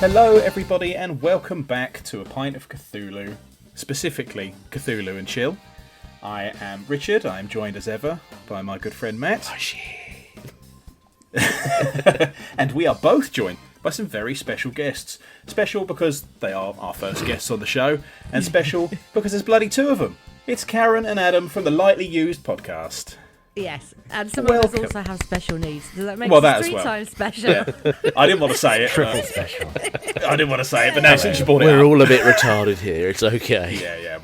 Hello everybody and welcome back to A Pint of Cthulhu, specifically Cthulhu and Chill. I am Richard, I am joined as ever by my good friend Matt. And we are both joined by some very special guests. Special because they are our first guests on the show, and special because there's bloody two of them. It's Karen and Adam from the LightlyUsed podcast. Yes, and some of us also have special needs. Does that make that us three times special? Yeah. I didn't want to say it. Triple special. I didn't want to say it, but now since you brought it We're up. all a bit retarded here. It's okay. Yeah.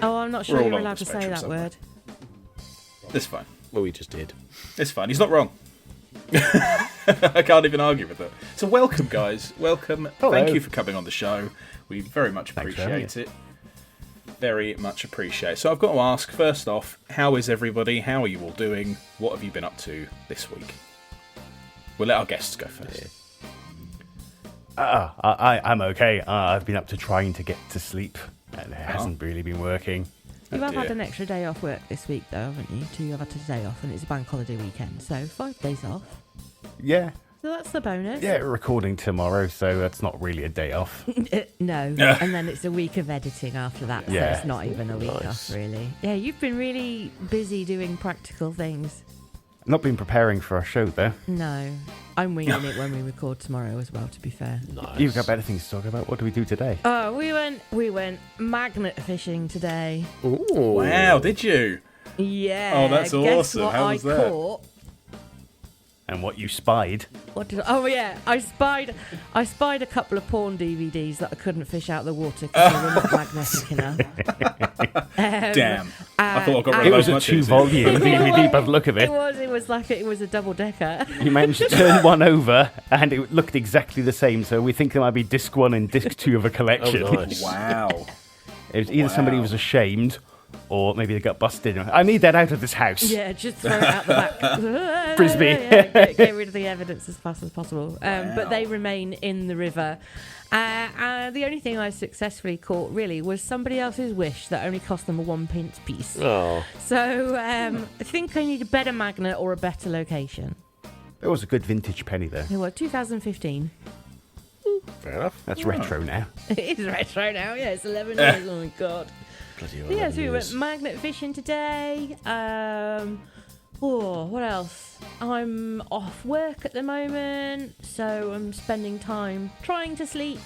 Oh, I'm not sure you're allowed to say that word. It's fine. Well, we just did. It's fine. He's not wrong. I can't even argue with it. So welcome, guys. Welcome. Hello. Thank you for coming on the show. We very much appreciate it. Very much appreciate. So I've got to ask, first off, how is everybody? How are you all doing? What have you been up to this week? We'll let our guests go first. I'm okay. I've been up to trying to get to sleep, and it hasn't really been working. You have had an extra day off work this week, though, haven't you? You have had a day off, and it's a bank holiday weekend, so 5 days off. Yeah. So that's the bonus. Yeah, we're recording tomorrow, so that's not really a day off. No, and then it's a week of editing after that, so Yeah. it's not even a week off, really. Yeah, you've been really busy doing practical things. I've not been preparing for our show, though. No, I'm winging it when we record tomorrow as well, to be fair. Nice. You've got better things to talk about. What do we do today? Oh, we went magnet fishing today. Ooh. Wow, did you? Yeah. Oh, that's guess awesome. What How was I that? Caught? And what you spied? What did? Oh yeah, I spied a couple of porn DVDs that I couldn't fish out of the water because they were not magnetic enough. Damn. I thought I got rid of It those was a much 2-volume DVD by the look of it. It was a double decker. You managed to turn one over, and it looked exactly the same, so we think there might be disc 1 and disc 2 of a collection. Oh, nice. Wow. It was either somebody was ashamed, or maybe they got busted. I need that out of this house. Yeah, just throw it out the back. Frisbee. Get rid of the evidence as fast as possible. But they remain in the river. The only thing I successfully caught, really, was somebody else's wish that only cost them a 1p piece. Oh. So I think I need a better magnet or a better location. It was a good vintage penny, though. It was 2015. Fair enough. That's retro now. It is retro now, yeah, it's 11 years. Oh my god. Bloody hell, Yeah, so we 11 went years. magnet fishing today. What else? I'm off work at the moment, so I'm spending time trying to sleep.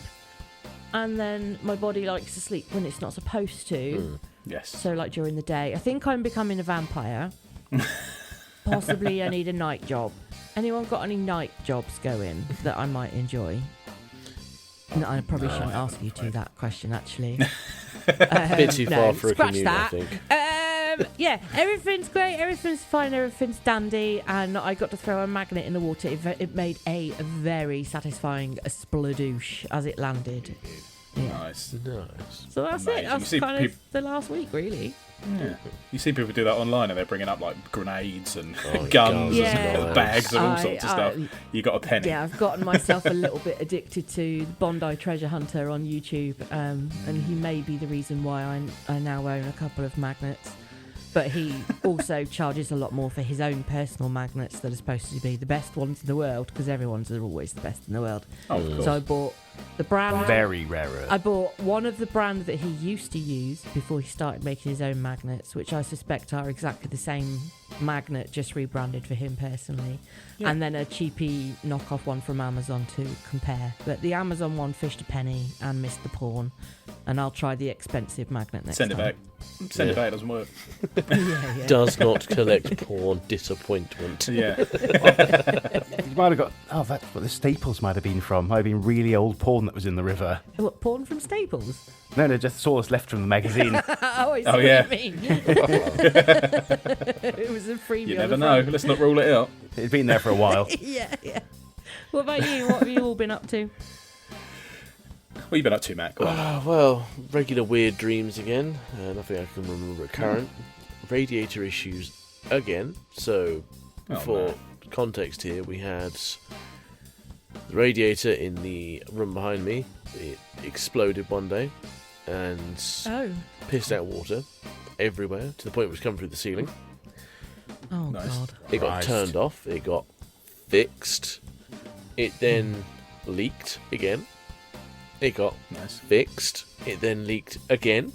And then my body likes to sleep when it's not supposed to. Yes. So, like during the day. I think I'm becoming a vampire. Possibly I need a night job. Anyone got any night jobs going that I might enjoy? No, I probably shouldn't ask you two that question, actually. A bit too far for a scratch commute, that. I think. Yeah, everything's great, everything's fine, everything's dandy, and I got to throw a magnet in the water. It made a very satisfying spladoosh as it landed. Yeah. Nice. Nice. So that's Amazing. it. You That's see kind of the last week, really. Yeah. You see people do that online and they're bringing up like grenades and guns guns, Yeah. and bags and all sorts of stuff. You got a penny. Yeah, I've gotten myself a little bit addicted to Bondi Treasure Hunter on YouTube, and he may be the reason why I now own a couple of magnets. But he also charges a lot more for his own personal magnets that are supposed to be the best ones in the world, because everyone's are always the best in the world. Oh, of course. So I bought the brand. Very rarer. I bought one of the brand that he used to use before he started making his own magnets, which I suspect are exactly the same magnet, just rebranded for him personally. Yeah. And then a cheapy knockoff one from Amazon to compare. But the Amazon one fished a penny and missed the pawn. And I'll try the expensive magnet next Send it time. back. Send it back, it doesn't work. Yeah. Does not collect porn. Disappointment. Yeah. You might have got... Oh, that's what the Staples might have been from. Might have been really old porn that was in the river. What, porn from Staples? No, just saw us left from the magazine. Oh, I see Oh, what yeah. you mean. It was a freebie. You on never the know. front. Let's not rule it out. It'd been there for a while. Yeah. What about you? What have you all been up to? What have you been up to, Matt? Go on. Well, regular weird dreams again. Nothing I can remember current. Radiator issues again. So, Oh, for no. context here, we had the radiator in the room behind me. It exploded one day and Oh. pissed out water everywhere to the point it was coming through the ceiling. Oh, Nice. God. It got Christ. turned off. It got fixed. It then leaked again. It got Nice. fixed. It then leaked again.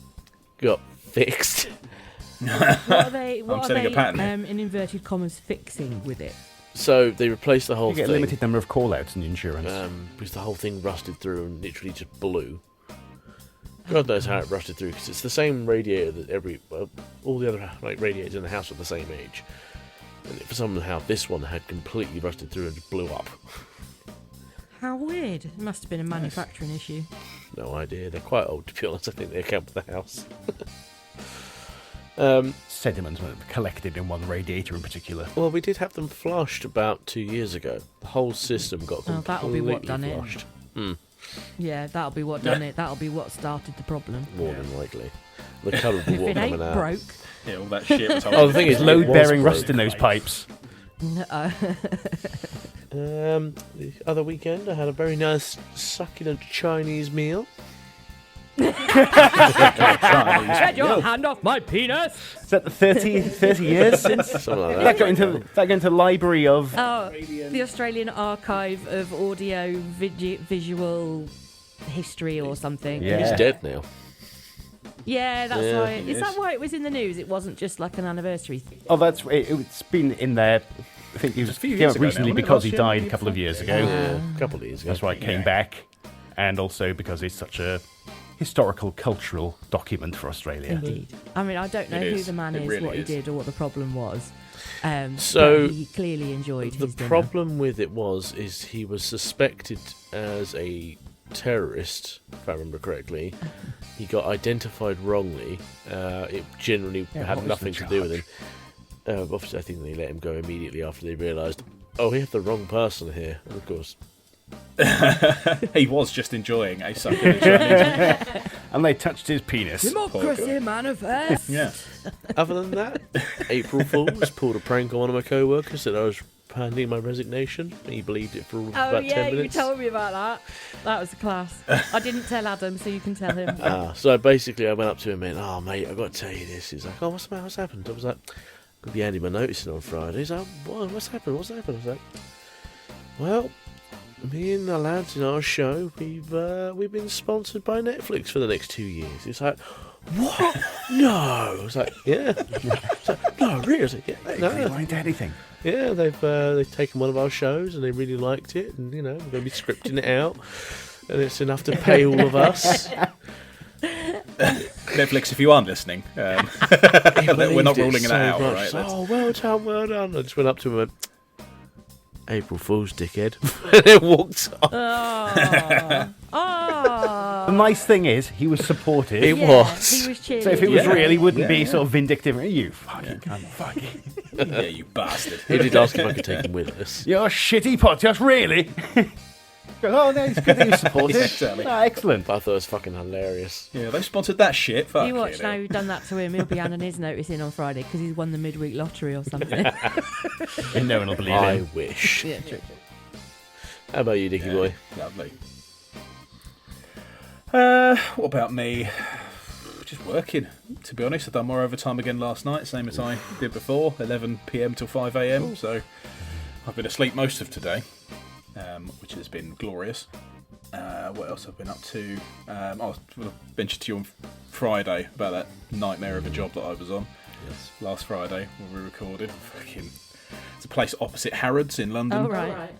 Got fixed. What are they? I'm What are setting they? a pattern here. In inverted commas, fixing with it. So they replaced the whole You get a thing. limited number of call-outs in insurance. Because the whole thing rusted through and literally just blew. God knows how it rusted through, because it's the same radiator that all the other radiators in the house are the same age. And for somehow this one had completely rusted through and just blew up. How weird. It must have been a manufacturing issue. No idea. They're quite old, to be honest. I think they account for the house. Sediments were collected in one radiator in particular. Well, we did have them flushed about 2 years ago. The whole system got completely that'll be what done it. flushed. Yeah, that'll be what done it. That'll be what started the problem. More than likely. The colour of the If water it ain't coming out. broke, Yeah, all that shit was Oh, the thing is, it Load-bearing was rust in those pipes. no. The other weekend, I had a very nice, succulent Chinese meal. Get your hand off my penis! Is that the 30 years since? Something like That that. got into the library of... Oh, the Australian Archive of Audio Visual History or something. Yeah. He's dead now. Yeah, that's Yeah, why. it Is that is. why it was in the news? It wasn't just like an anniversary thing. Oh, it's been in there. I think it was Just a few came years up ago recently now, wasn't it? because he Last year, died a maybe couple of years before? ago. Yeah, a couple of years ago. That's why it came Yeah. back, and also because it's such a historical, cultural document for Australia. Indeed. I mean, I don't know It who is. the man It is, really what he is. did, or what the problem was. So, but he clearly enjoyed The his dinner. problem with it is he was suspected as a terrorist, if I remember correctly. He got identified wrongly. It generally Yeah, had what was nothing the to do with charge? him. Obviously, I think they let him go immediately after they realised, oh, we have the wrong person here. And of course, He was just enjoying a succulent Chinese. And they touched his penis. Democracy manifest. Yeah. other than that, April Fools pulled a prank on one of my co-workers that I was handing my resignation. He believed it for Oh about yeah, 10 you minutes. told me about that. That was a class. I didn't tell Adam, so you can tell him. So I went up to him and, oh mate, I've got to tell you this. He's like, oh, what's the matter? What's happened? I was like, could be handing my notice in on Friday. He's like, what's happened? What's happened? I was like, well, me and the lads in our show, we've been sponsored by Netflix for the next 2 years. He's like, what? No. I was like, yeah. He's like, no, really? I was like, yeah. They No. agree line to anything. Yeah, they've taken one of our shows and they really liked it, and we're going to be scripting it out, and it's enough to pay all of us. Netflix, if you aren't listening, we're not ruling it out, much. right? That's- Oh, well done, well done. I just went up to him and went, April Fool's, dickhead. And then walked off. The nice thing is, he was supportive. It Yeah, was. He was cheering. So if it was Yeah. real, he wouldn't be Yeah. sort of vindictive. You fucking cunt, fuck you. Yeah, you bastard. He did ask if I could take him with us. You're a shitty podcast, really? Goes, oh, no, it's good that you're supportive. Yeah, exactly. Ah, excellent. But I thought it was fucking hilarious. Yeah, they've sponsored that shit. Fuck You watch you now, know. you've done that to him. He'll be handing his notice in on Friday because he's won the midweek lottery or something. And no one will believe I him. wish. Yeah, true. How about you, Dickie Yeah, boy? Lovely. What about me? Just working. To be honest, I've done more overtime again last night, same as I did before, 11 p.m. till 5 a.m. So I've been asleep most of today, which has been glorious. What else I've been up to? I mentioned to you on Friday about that nightmare of a job that I was on last Friday when we recorded. Fucking, it's a place opposite Harrods in London. Oh, right.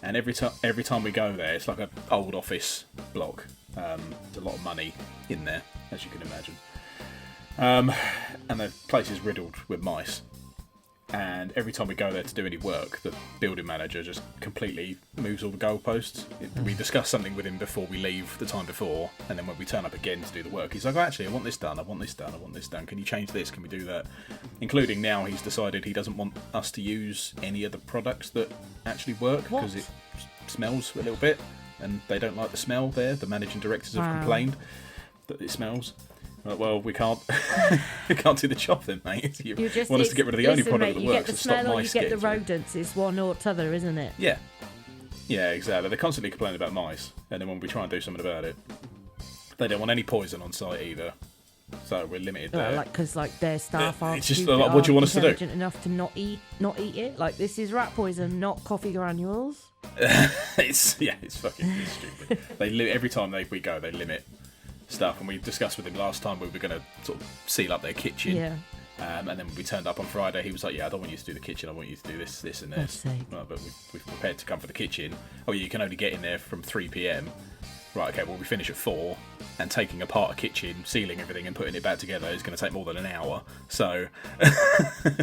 And every time we go there, it's like an old office block. There's a lot of money in there, as you can imagine. And the place is riddled with mice. And every time we go there to do any work, the building manager just completely moves all the goalposts. We discuss something with him before we leave the time before, and then when we turn up again to do the work, he's like, oh, actually, I want this done, I want this done, I want this done. Can you change this? Can we do that? Including now he's decided he doesn't want us to use any of the products that actually work because it smells a little bit, and they don't like the smell there. The managing directors have complained that it smells. Well, we can't we can't do the job then, mate. You just, want us to get rid of the only product that you get works the and stop smell or you mice get the getting through. rodents. It's one or t'other, isn't it? Yeah, exactly. They're constantly complaining about mice, and then when we try and do something about it, they don't want any poison on site either. So we're limited there. Because their staff are It's just stupid, like, what do you want us to do? intelligent enough to not eat it. Like, this is rat poison, not coffee granules. It's fucking stupid. Every time we go, they limit stuff, and we discussed with him last time we were going to sort of seal up their kitchen. Yeah. And then when we turned up on Friday, he was like, "Yeah, I don't want you to do the kitchen. I want you to do this, this, and this." Right, but we've prepared to come for the kitchen. Oh, yeah, you can only get in there from 3 p.m. Right, okay, well, we finish at 4, and taking apart a kitchen, sealing everything, and putting it back together is going to take more than an hour. So,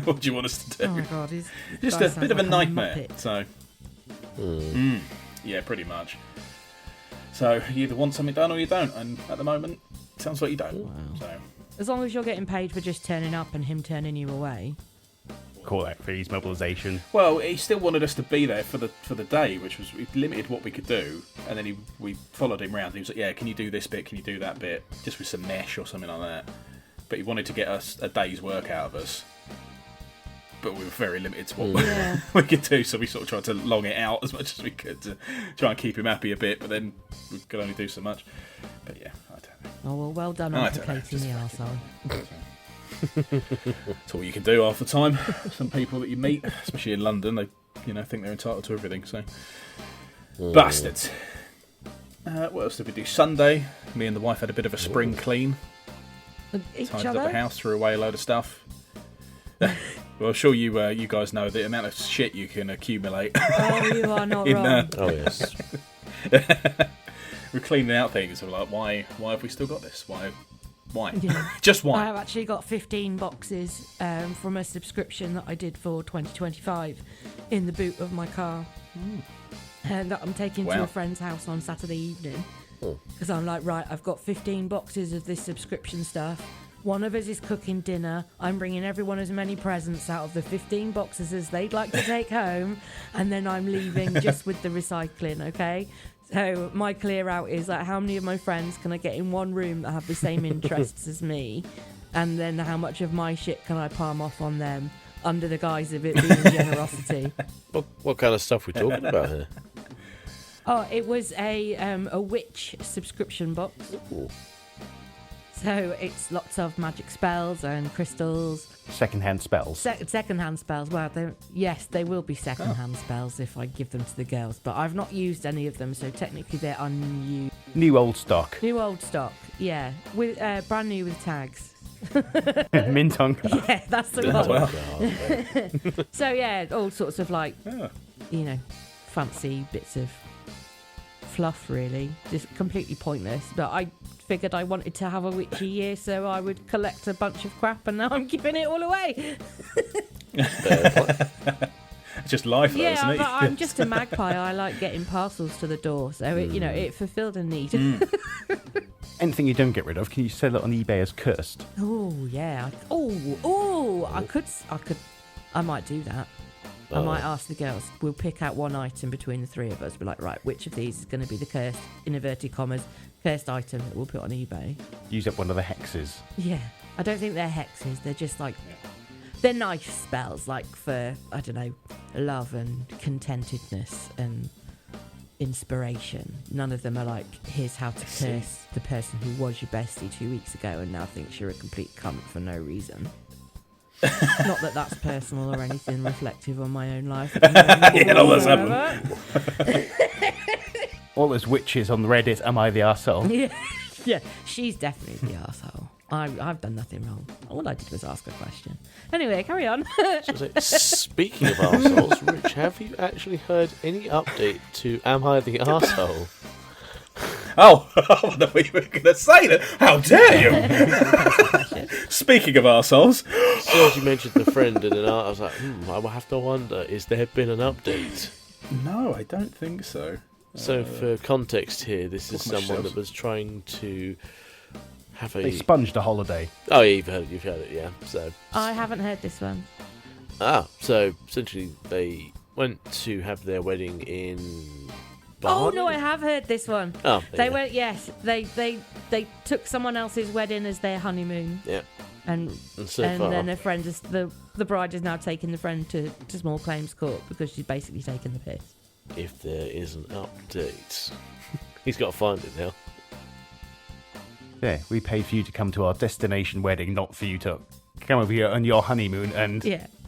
what do you want us to do? Oh my god, he's just a bit of a nightmare. Muppet. So, yeah, pretty much. So, you either want something done or you don't, and at the moment, it sounds like you don't. Wow. So. As long as you're getting paid for just turning up and him turning you away. Call that fees, mobilisation. Well, he still wanted us to be there for the day, which was we limited what we could do, and then we followed him around. He was like, "Yeah, can you do this bit? Can you do that bit?" Just with some mesh or something like that. But he wanted to get us a day's work out of us. But we were very limited to what we could do, so we sort of tried to long it out as much as we could to try and keep him happy a bit. But then we could only do so much. But yeah, I don't know. Oh well done on placating the arsehole. That's all you can do half the time. Some people that you meet, especially in London, they think they're entitled to everything. So bastards. What else did we do? Sunday, me and the wife had a bit of a spring clean. Each Tidied other? up the house, threw away a load of stuff. Well, I'm sure you guys know the amount of shit you can accumulate. Oh, you are not wrong. Oh yes. We're cleaning out things. We're like, why have we still got this? Why? Yeah. Just why? I have actually got 15 boxes from a subscription that I did for 2025 in the boot of my car. And that I'm taking to a friend's house on Saturday evening. Because I'm like, right, I've got 15 boxes of this subscription stuff. One of us is cooking dinner. I'm bringing everyone as many presents out of the 15 boxes as they'd like to take home. And then I'm leaving just with the recycling, okay? So my clear out is like, how many of my friends can I get in one room that have the same interests as me? And then how much of my shit can I palm off on them under the guise of it being generosity? What kind of stuff are we talking about here? Oh, it was a witch subscription box. Ooh. So it's lots of magic spells and crystals. Second-hand spells. Second-hand spells. Well, they will be second-hand spells if I give them to the girls. But I've not used any of them, so technically they're unused. New old stock. New old stock, yeah. With brand new with tags. Mint on card. Yeah, that's the one. So yeah, all sorts of fancy bits of fluff, really. Just completely pointless. But I figured I wanted to have a witchy year, so I would collect a bunch of crap, and now I'm giving it all away. It's just life, though, isn't it? But I'm just a magpie. I like getting parcels to the door, so it fulfilled a need. Anything you don't get rid of, can you sell it on eBay as cursed? Oh yeah. I might do that. I might ask the girls. We'll pick out one item between the three of us. We're like, right, which of these is going to be the cursed, in inverted commas, cursed item that we'll put on eBay? Use up one of the hexes. Yeah. I don't think they're hexes. They're just like, they're nice spells, like for, I don't know, love and contentedness and inspiration. None of them are like, here's how to curse the person who was your bestie 2 weeks ago and now thinks you're a complete cunt for no reason. Not that that's personal or anything reflective on my own life. That's happened. All those witches on Reddit, am I the arsehole? Yeah, she's definitely the arsehole. I've done nothing wrong. All I did was ask a question. Anyway, carry on. Speaking of arseholes, Rich, have you actually heard any update to Am I the Arsehole? Oh, I thought you were going to say that. How dare you? Speaking of arseholes. As soon as you mentioned the friend and then I was like, I will have to wonder, is there been an update? No, I don't think so. So for context here, this is someone that was trying to have a... They sponged a holiday. Oh, yeah, you've heard it, yeah. So I haven't heard this one. So essentially they went to have their wedding in... Oh no, I have heard this one. Oh, they went. Yes, they took someone else's wedding as their honeymoon. Yeah. And then a friend is the bride is now taking the friend to small claims court because she's basically taken the piss. If there is an update, he's got to find it now. Yeah, we paid for you to come to our destination wedding, not for you to come over here on your honeymoon and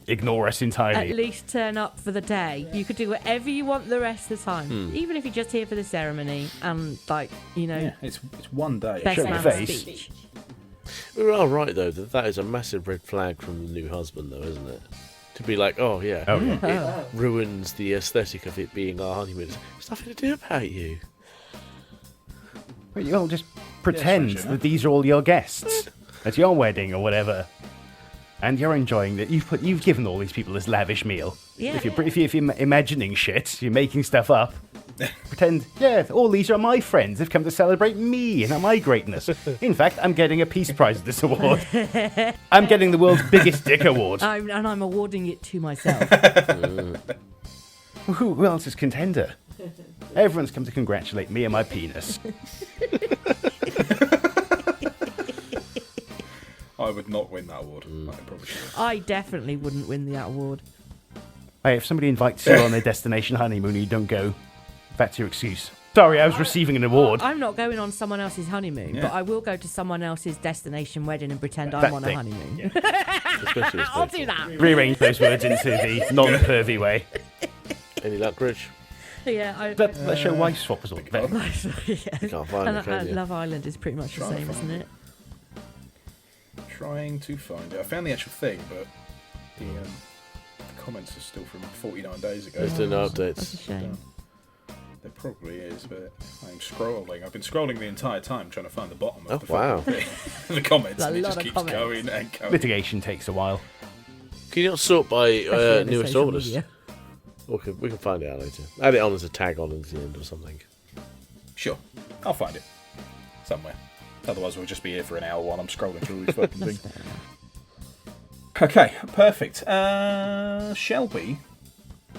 ignore us entirely. At least turn up for the day. You could do whatever you want the rest of the time, even if you're just here for the ceremony and, like, Yeah, it's one day. best Show your man face. speech. We are right, though, that is a massive red flag from the new husband, though, isn't it? To be like, oh, yeah, Oh, yeah. it ruins the aesthetic of it being our honeymoon. It's nothing to do about you. Well, you all just pretend Yeah, that these are all your guests at your wedding or whatever, and you're enjoying that. You've given all these people this lavish meal. Yeah. If you're imagining shit, you're making stuff up. Pretend, yeah, all these are my friends. They've come to celebrate me and my greatness. In fact, I'm getting a peace prize at this award. I'm getting the world's biggest dick award. And I'm awarding it to myself. Who else is contender? Everyone's come to congratulate me and my penis. I would not win that award. I probably should. I definitely wouldn't win that award. Hey, if somebody invites you on their destination honeymoon and you don't go, that's your excuse. Sorry, I was receiving an award. I'm not going on someone else's honeymoon, Yeah. but I will go to someone else's destination wedding and pretend I'm That on a thing. honeymoon. Especially as I'll painful. do that. Rearrange those words into the non-pervy way. Any luck, Rich? Yeah, Let's show wife swap was all about. yeah. You can't find it, can you? Love Island is pretty much the Try and same, find isn't it? Trying to find it. I found the actual thing, but the comments are still from 49 days ago. There's no That's a updates. shame. There probably is, but I'm scrolling. I've been scrolling the entire time trying to find the bottom of Oh, the wow. the comments, A and it lot just of keeps comments. going and going. Litigation takes a while. Can you not sort by Especially in the newest social orders? media. We can find it out later. Add it on as a tag on at the end or something. Sure, I'll find it somewhere. Otherwise, we'll just be here for an hour while I'm scrolling through these fucking That's things. fair enough. Okay, perfect. Shall we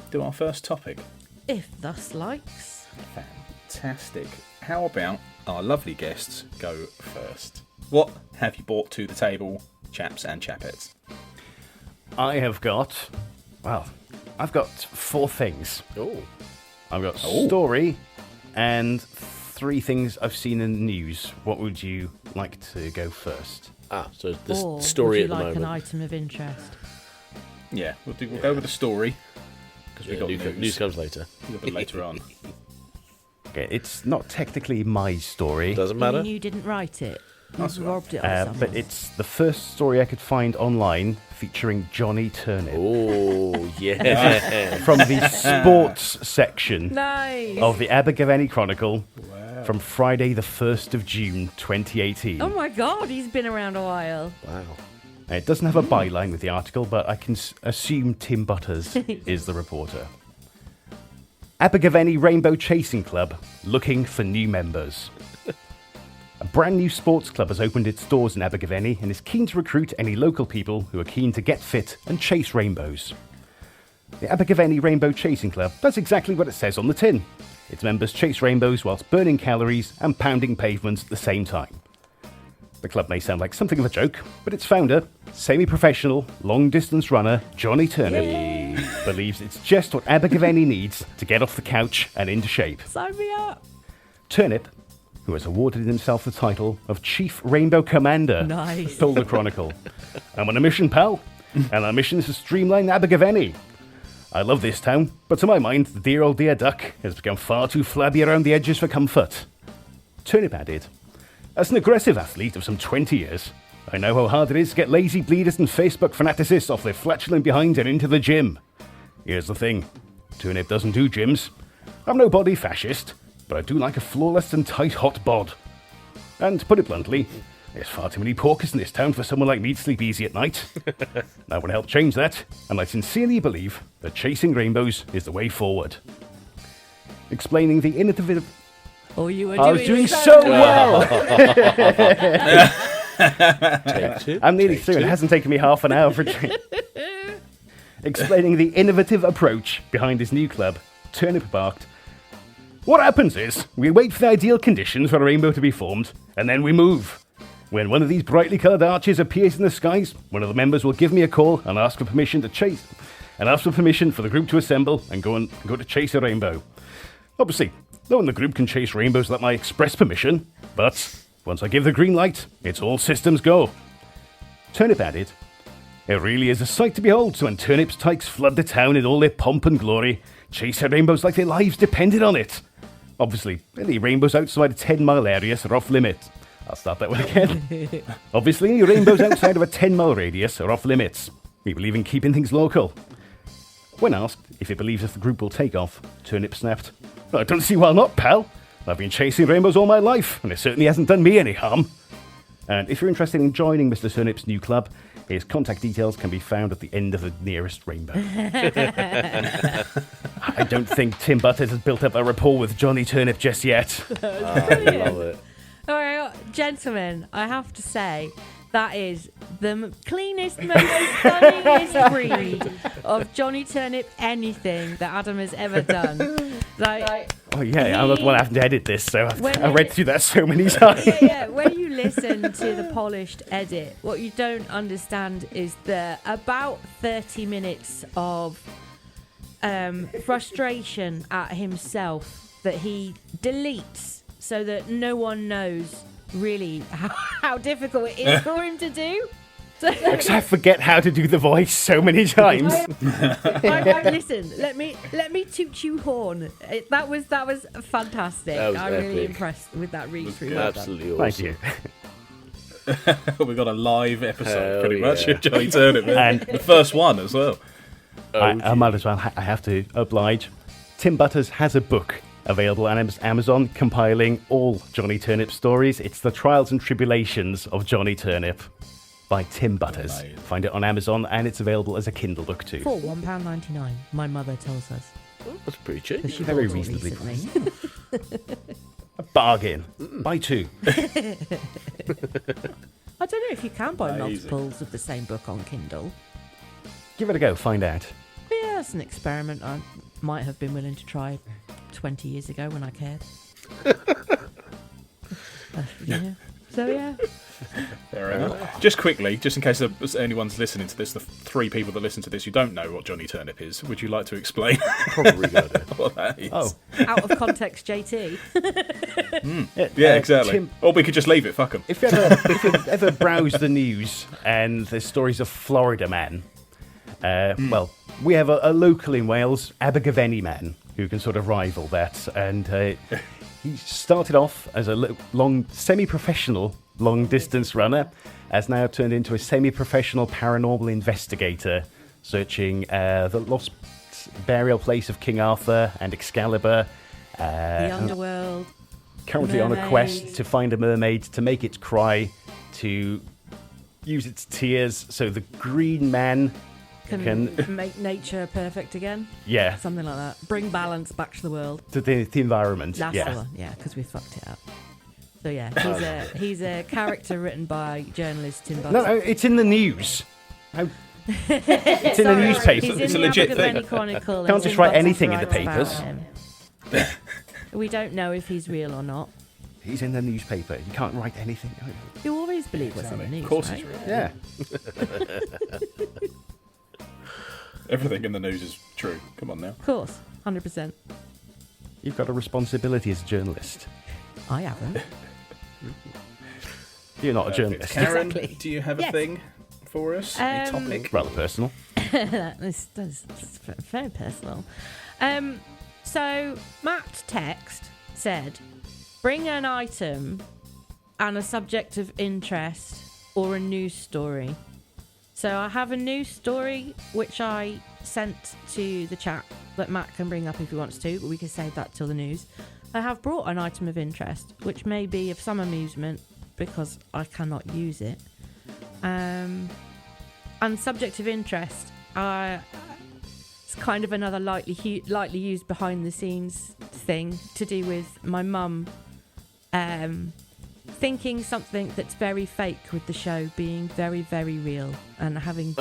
do our first topic? If thus likes. Fantastic. How about our lovely guests go first? What have you brought to the table, chaps and chapettes? I've got 4 things. Oh. I've got Oh. story and 3 things I've seen in the news. What would you like to go first? So the Or story would at you the like an moment. item of interest? Yeah, we'll go with the story because we Yeah, got news news comes later. a little bit later on. Okay, it's not technically my story, Doesn't You matter. mean you didn't write it? That's You all right. robbed it off someone. but it's the first story I could find online featuring Johnny Turnip Oh, yeah. from the sports section Nice. of the Abergavenny Chronicle Wow. from Friday the 1st of June 2018. Oh my god, he's been around a while. Wow. It doesn't have a byline with the article, but I can assume Tim Butters is the reporter. Abergavenny Rainbow Chasing Club looking for new members. A brand new sports club has opened its doors in Abergavenny and is keen to recruit any local people who are keen to get fit and chase rainbows. The Abergavenny Rainbow Chasing Club does exactly what it says on the tin. Its members chase rainbows whilst burning calories and pounding pavements at the same time. The club may sound like something of a joke, but its founder, semi-professional, long-distance runner Johnny Turnip, believes it's just what Abergavenny needs to get off the couch and into shape. Sign me up. Turnip, who has awarded himself the title of Chief Rainbow Commander, Nice. told the Chronicle, "I'm on a mission, pal, and our mission is to streamline Abergavenny. I love this town, but to my mind, the dear old dear duck has become far too flabby around the edges for comfort." Turnip added, "As an aggressive athlete of some 20 years, I know how hard it is to get lazy bleeders and Facebook fanaticists off their flatulent behinds and into the gym. Here's the thing, Turnip doesn't do gyms. I'm no body fascist, but I do like a flawless and tight hot bod. And to put it bluntly, there's far too many porkers in this town for someone like me to sleep easy at night. I want to help change that, and I sincerely believe that chasing rainbows is the way forward." Explaining the innovative... Oh, you were I was doing so well! Take 2. I'm nearly through. It hasn't taken me half an hour for Explaining the innovative approach behind his new club, Turnip barked, "What happens is, we wait for the ideal conditions for a rainbow to be formed, and then we move. When one of these brightly coloured arches appears in the skies, one of the members will give me a call and ask for permission to chase, and ask for permission for the group to assemble and go to chase a rainbow. Obviously, no one in the group can chase rainbows without my express permission, but once I give the green light, it's all systems go." Turnip added, It really is a sight to behold when turnip tykes flood the town in all their pomp and glory, chase their rainbows like their lives depended on it. Obviously, any rainbows outside a 10-mile radius are off limits. I'll start that one again. Obviously, any rainbows outside of a 10-mile radius are off limits. We believe in keeping things local. When asked if it believes if the group will take off, Turnip snapped, "I don't see why not, pal. I've been chasing rainbows all my life, and it certainly hasn't done me any harm." And if you're interested in joining Mr. Turnip's new club, his contact details can be found at the end of the nearest rainbow. I don't think Tim Butters has built up a rapport with Johnny Turnip just yet. I love it. All right, gentlemen, I have to say that is the cleanest, most funniest breed of Johnny Turnip anything that Adam has ever done. Like, Oh yeah, I'm not the one having to edit this, so When I read through that so many times. yeah, when you listen to the polished edit, what you don't understand is the about 30 minutes of frustration at himself that he deletes so that no one knows really how difficult it is for him to do. Because I forget how to do the voice so many times. Listen, let me toot you horn. That was fantastic. That was I'm really epic. impressed with that read through. Absolutely awesome. Thank you. We've got a live episode, Hell pretty much, yeah. of Johnny Turnip. And- the first one as well. I might as well. I have to oblige. Tim Butters has a book available on Amazon compiling all Johnny Turnip stories. It's The Trials and Tribulations of Johnny Turnip by Tim Butters. Amazing. Find it on Amazon, and it's available as a Kindle book too. For £1.99, my mother tells us. Oh, that's pretty cheap. 'Cause she Very bought it reasonably recently. A bargain. Buy two. I don't know if you can buy Amazing. multiples of the same book on Kindle. Give it a go. Find out. Yeah, that's an experiment I might have been willing to try 20 years ago when I cared. Yeah. So yeah. Fair enough. Just quickly, just in case anyone's listening to this, the three people that listen to this who don't know what Johnny Turnip is, would you like to explain Probably got it. what that is? Oh, Out of context, JT. Yeah, exactly. Tim, Or we could just leave it, fuck 'em. if you ever browse the news and there's stories of Florida man, well, we have a local in Wales, Abergavenny man, who can sort of rival that. And he started off as a semi-professional long-distance runner, has now turned into a semi-professional paranormal investigator, searching the lost burial place of King Arthur and Excalibur. The underworld. Currently on a mermaids. quest to find a mermaid, to make it cry, to use its tears so the green man Can make nature perfect again. yeah, Something like that. Bring balance back to the world. to the environment. That's yeah. the one. Yeah, because we fucked it up. So yeah, he's a character written by journalist Tim Butters. No, it's in the news. It's in the newspaper. He's It's in a the legit Abergavenny thing. Chronicle. Can't and just Tim write Butters anything in the writes about papers. him. We don't know if he's real or not. He's in the newspaper. You can't write anything. You always believe what's in the news, Of course right? it's real. Yeah. Everything in the news is true. Come on now. Of course, 100%. You've got a responsibility as a journalist. I haven't. You're not a journalist. Karen, Exactly. do you have a Yes. thing for us? A Um, topic? Rather personal. This is very personal. So Matt text said, bring an item and a subject of interest or a news story. So I have a news story which I sent to the chat that Matt can bring up if he wants to, but we can save that till the news. I have brought an item of interest which may be of some amusement because I cannot use it. And subject of interest, it's kind of another lightly used behind the scenes thing to do with my mum thinking something that's very fake with the show being very, very real and having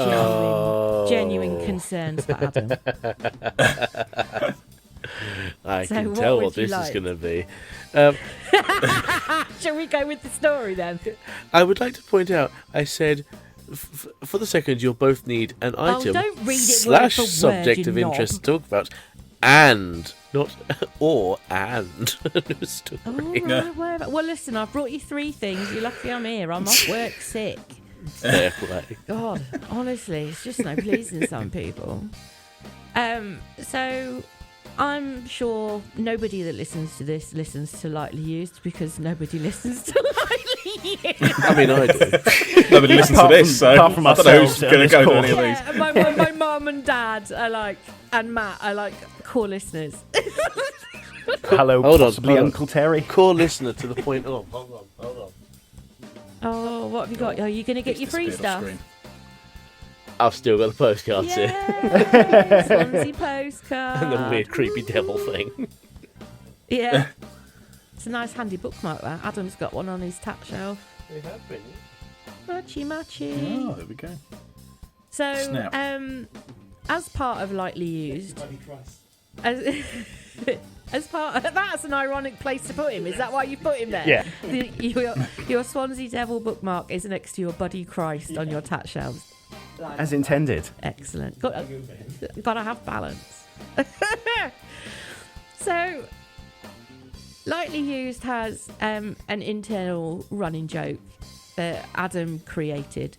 genuine concerns for Adam. I So can what tell would what you this is like? going to be. Shall we go with the story then? I would like to point out, I said, for the second, you'll both need an item don't read it slash word for word, subject you of interest knob. to talk about, and not or and a news story. Oh, right, whatever. Well, listen, I've brought you 3 things. You're lucky I'm here. I'm off work sick. Fair play. God, honestly, it's just no pleasing some people. So I'm sure nobody that listens to this listens to Lightly Used, because nobody listens to Lightly Used. I mean, I do. Nobody listens to this, so apart from I don't know who's ourselves and going to this go to call. any of these. Yeah, my mum and dad are like, and Matt are like core listeners. Hello, Hold on, possibly hold on. Uncle Terry. Core listener to the point. Oh, hold on. Oh, what have you got? Are you going to get your free Disappeared off stuff? screen. I've still got the postcards here. Yeah, Swansea postcard. And the weird, creepy devil thing. Yeah. It's a nice handy bookmark, that. Adam's got one on his tap shelf. They have been. Matchy. Oh, there we go. So, Snap. as part of Lightly Used, as part of, that's an ironic place to put him. Is that why you put him there? Yeah. Your Swansea Devil bookmark is next to your Buddy Christ on your tap shelves. As intended. Excellent. Gotta have balance. So, Lightly Used has an internal running joke that Adam created.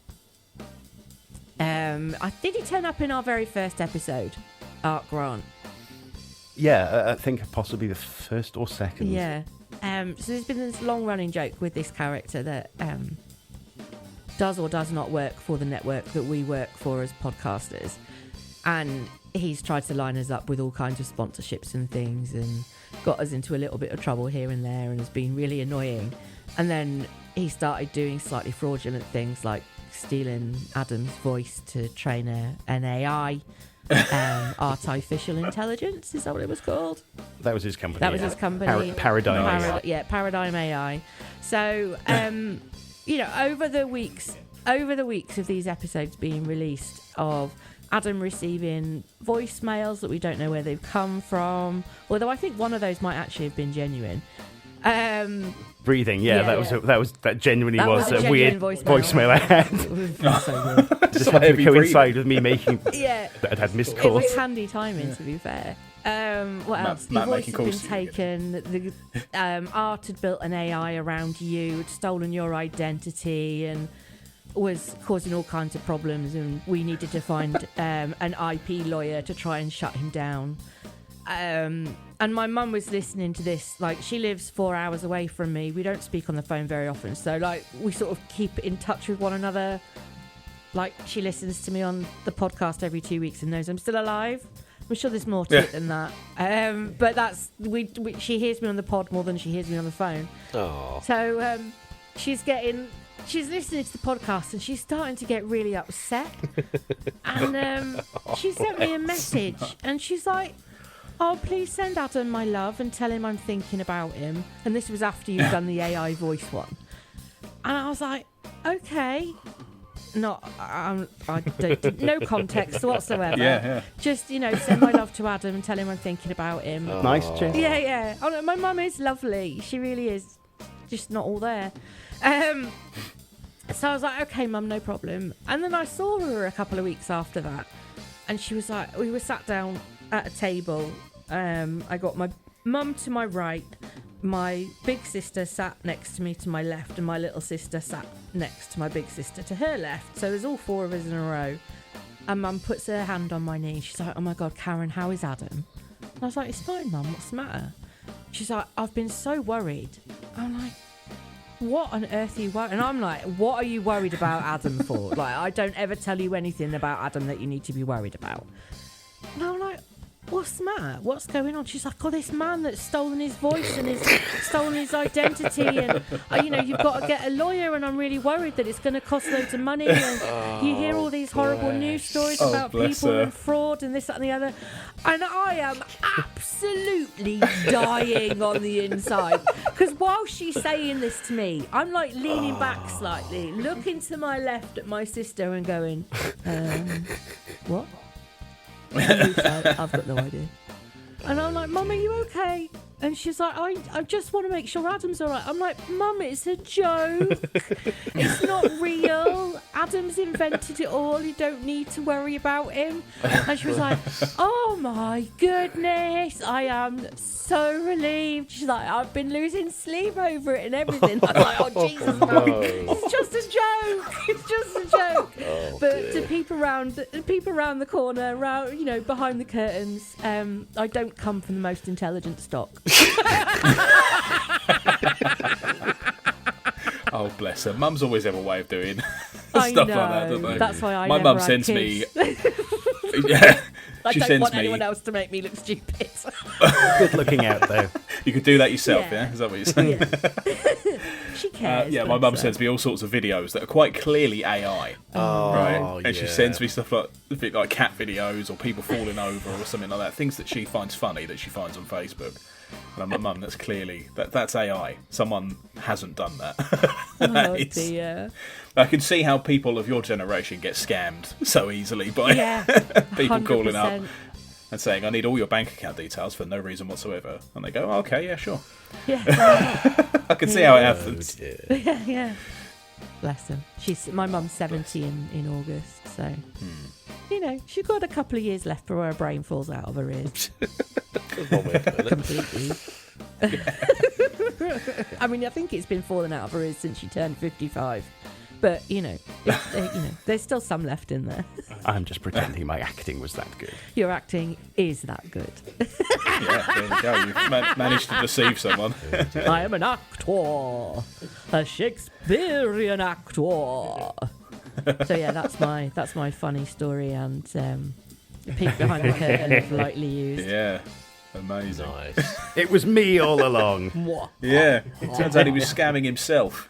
Did he turn up in our very first episode, Art Grant? Yeah, I think possibly the first or second. Yeah. So there's been this long-running joke with this character that does or does not work for the network that we work for as podcasters. And he's tried to line us up with all kinds of sponsorships and things and got us into a little bit of trouble here and there and has been really annoying. And then he started doing slightly fraudulent things like stealing Adam's voice to train an AI. Artificial intelligence, is that what it was called? That was his company. That was his company. Paradigm AI. Yeah, Paradigm AI. So, over the weeks of these episodes being released, of Adam receiving voicemails that we don't know where they've come from, although I think one of those might actually have been genuine. Breathing, that genuinely was a a genuine weird voicemail I had. It was so good. Just happened to coincide with me making Yeah. that I'd had missed It calls. was handy timing, to be fair. What else? Your voice had been taken. The Art had built an AI around you, had stolen your identity, and was causing all kinds of problems. And we needed to find an IP lawyer to try and shut him down. And my mum was listening to this. Like, she lives 4 hours away from me. We don't speak on the phone very often, so like we sort of keep in touch with one another. Like, she listens to me on the podcast every 2 weeks and knows I'm still alive. I'm sure there's more to it than that. But that's she hears me on the pod more than she hears me on the phone. Oh. So she's listening to the podcast and she's starting to get really upset. And she sent me a message and she's like, "Oh, please send Adam my love and tell him I'm thinking about him." And this was after you've done the AI voice one. And I was like, okay. No context whatsoever. Yeah. Just, send my love to Adam and tell him I'm thinking about him. Oh. Nice, Jane. Yeah. Oh, no, my mum is lovely. She really is. Just not all there. So I was like, okay, mum, no problem. And then I saw her a couple of weeks after that. And she was like, we were sat down at a table. I got my mum to my right, my big sister sat next to me to my left, and my little sister sat next to my big sister to her left. So there's all four of us in a row. And mum puts her hand on my knee. She's like, "Oh my God, Karen, how is Adam?" And I was like, "It's fine, mum, what's the matter?" She's like, "I've been so worried." I'm like, "What on earth are you worried?" And I'm like, "What are you worried about Adam for?" Like, I don't ever tell you anything about Adam that you need to be worried about. And I'm like, "What's the matter? What's going on?" She's like, "Oh, this man that's stolen his voice and has stolen his identity, and you've got to get a lawyer, and I'm really worried that it's going to cost loads of money." And you hear all these horrible news stories about people and fraud and this, that, and the other, and I am absolutely dying on the inside, because while she's saying this to me, I'm like leaning back slightly, looking to my left at my sister and going, "What?" I've got no idea. And I'm like, "Mum, are you okay?" And she's like, I just want to make sure Adam's all right. I'm like, "Mum, it's a joke. It's not real. Adam's invented it all. You don't need to worry about him." And she was like, "Oh my goodness, I am so relieved." She's like, "I've been losing sleep over it and everything." I was like, "Oh Jesus, Mum, it's just a a joke. It's just a joke. Oh, But dear. to peep around the corner, behind the curtains, I don't come from the most intelligent stock. Oh, bless her. Mums always have a way of doing I stuff know. like that, don't they? That's why I My never mum had sends kids. me. Yeah, I she don't sends want me. anyone else to make me look stupid. Good looking out, though. You could do that yourself, Yeah. yeah? Is that what you're saying? She cares. Yeah, my bless mum her. sends me all sorts of videos that are quite clearly AI. Oh, Right, and she yeah. sends me stuff like a bit like cat videos or people falling over or something like that. Things that she finds funny that she finds on Facebook. And I'm like, Mum, that's clearly that's AI. Someone hasn't done that. Oh It's- dear. I can see how people of your generation get scammed so easily by Yeah. people calling up 100%. and saying, "I need all your bank account details for no reason whatsoever," and they go, oh, "Okay, yeah, sure." Yeah. I can see how it Oh, happens. dear. Yeah, yeah. Bless her. My mum's 70 in August, so she's got a couple of years left before her brain falls out of her ears That's one way of putting it. completely. I mean, I think it's been falling out of her ears since she turned 55, but there's still some left in there. I'm just pretending my acting was that good. Your acting is that good. Yeah, there we go. You've managed to deceive someone. I am an actor, a Shakespearean actor. So yeah, that's my funny story and peek behind the curtain of Lightly Used. Yeah, amazing. Nice. It was me all along. Mwah. Yeah, it turns out he was scamming himself.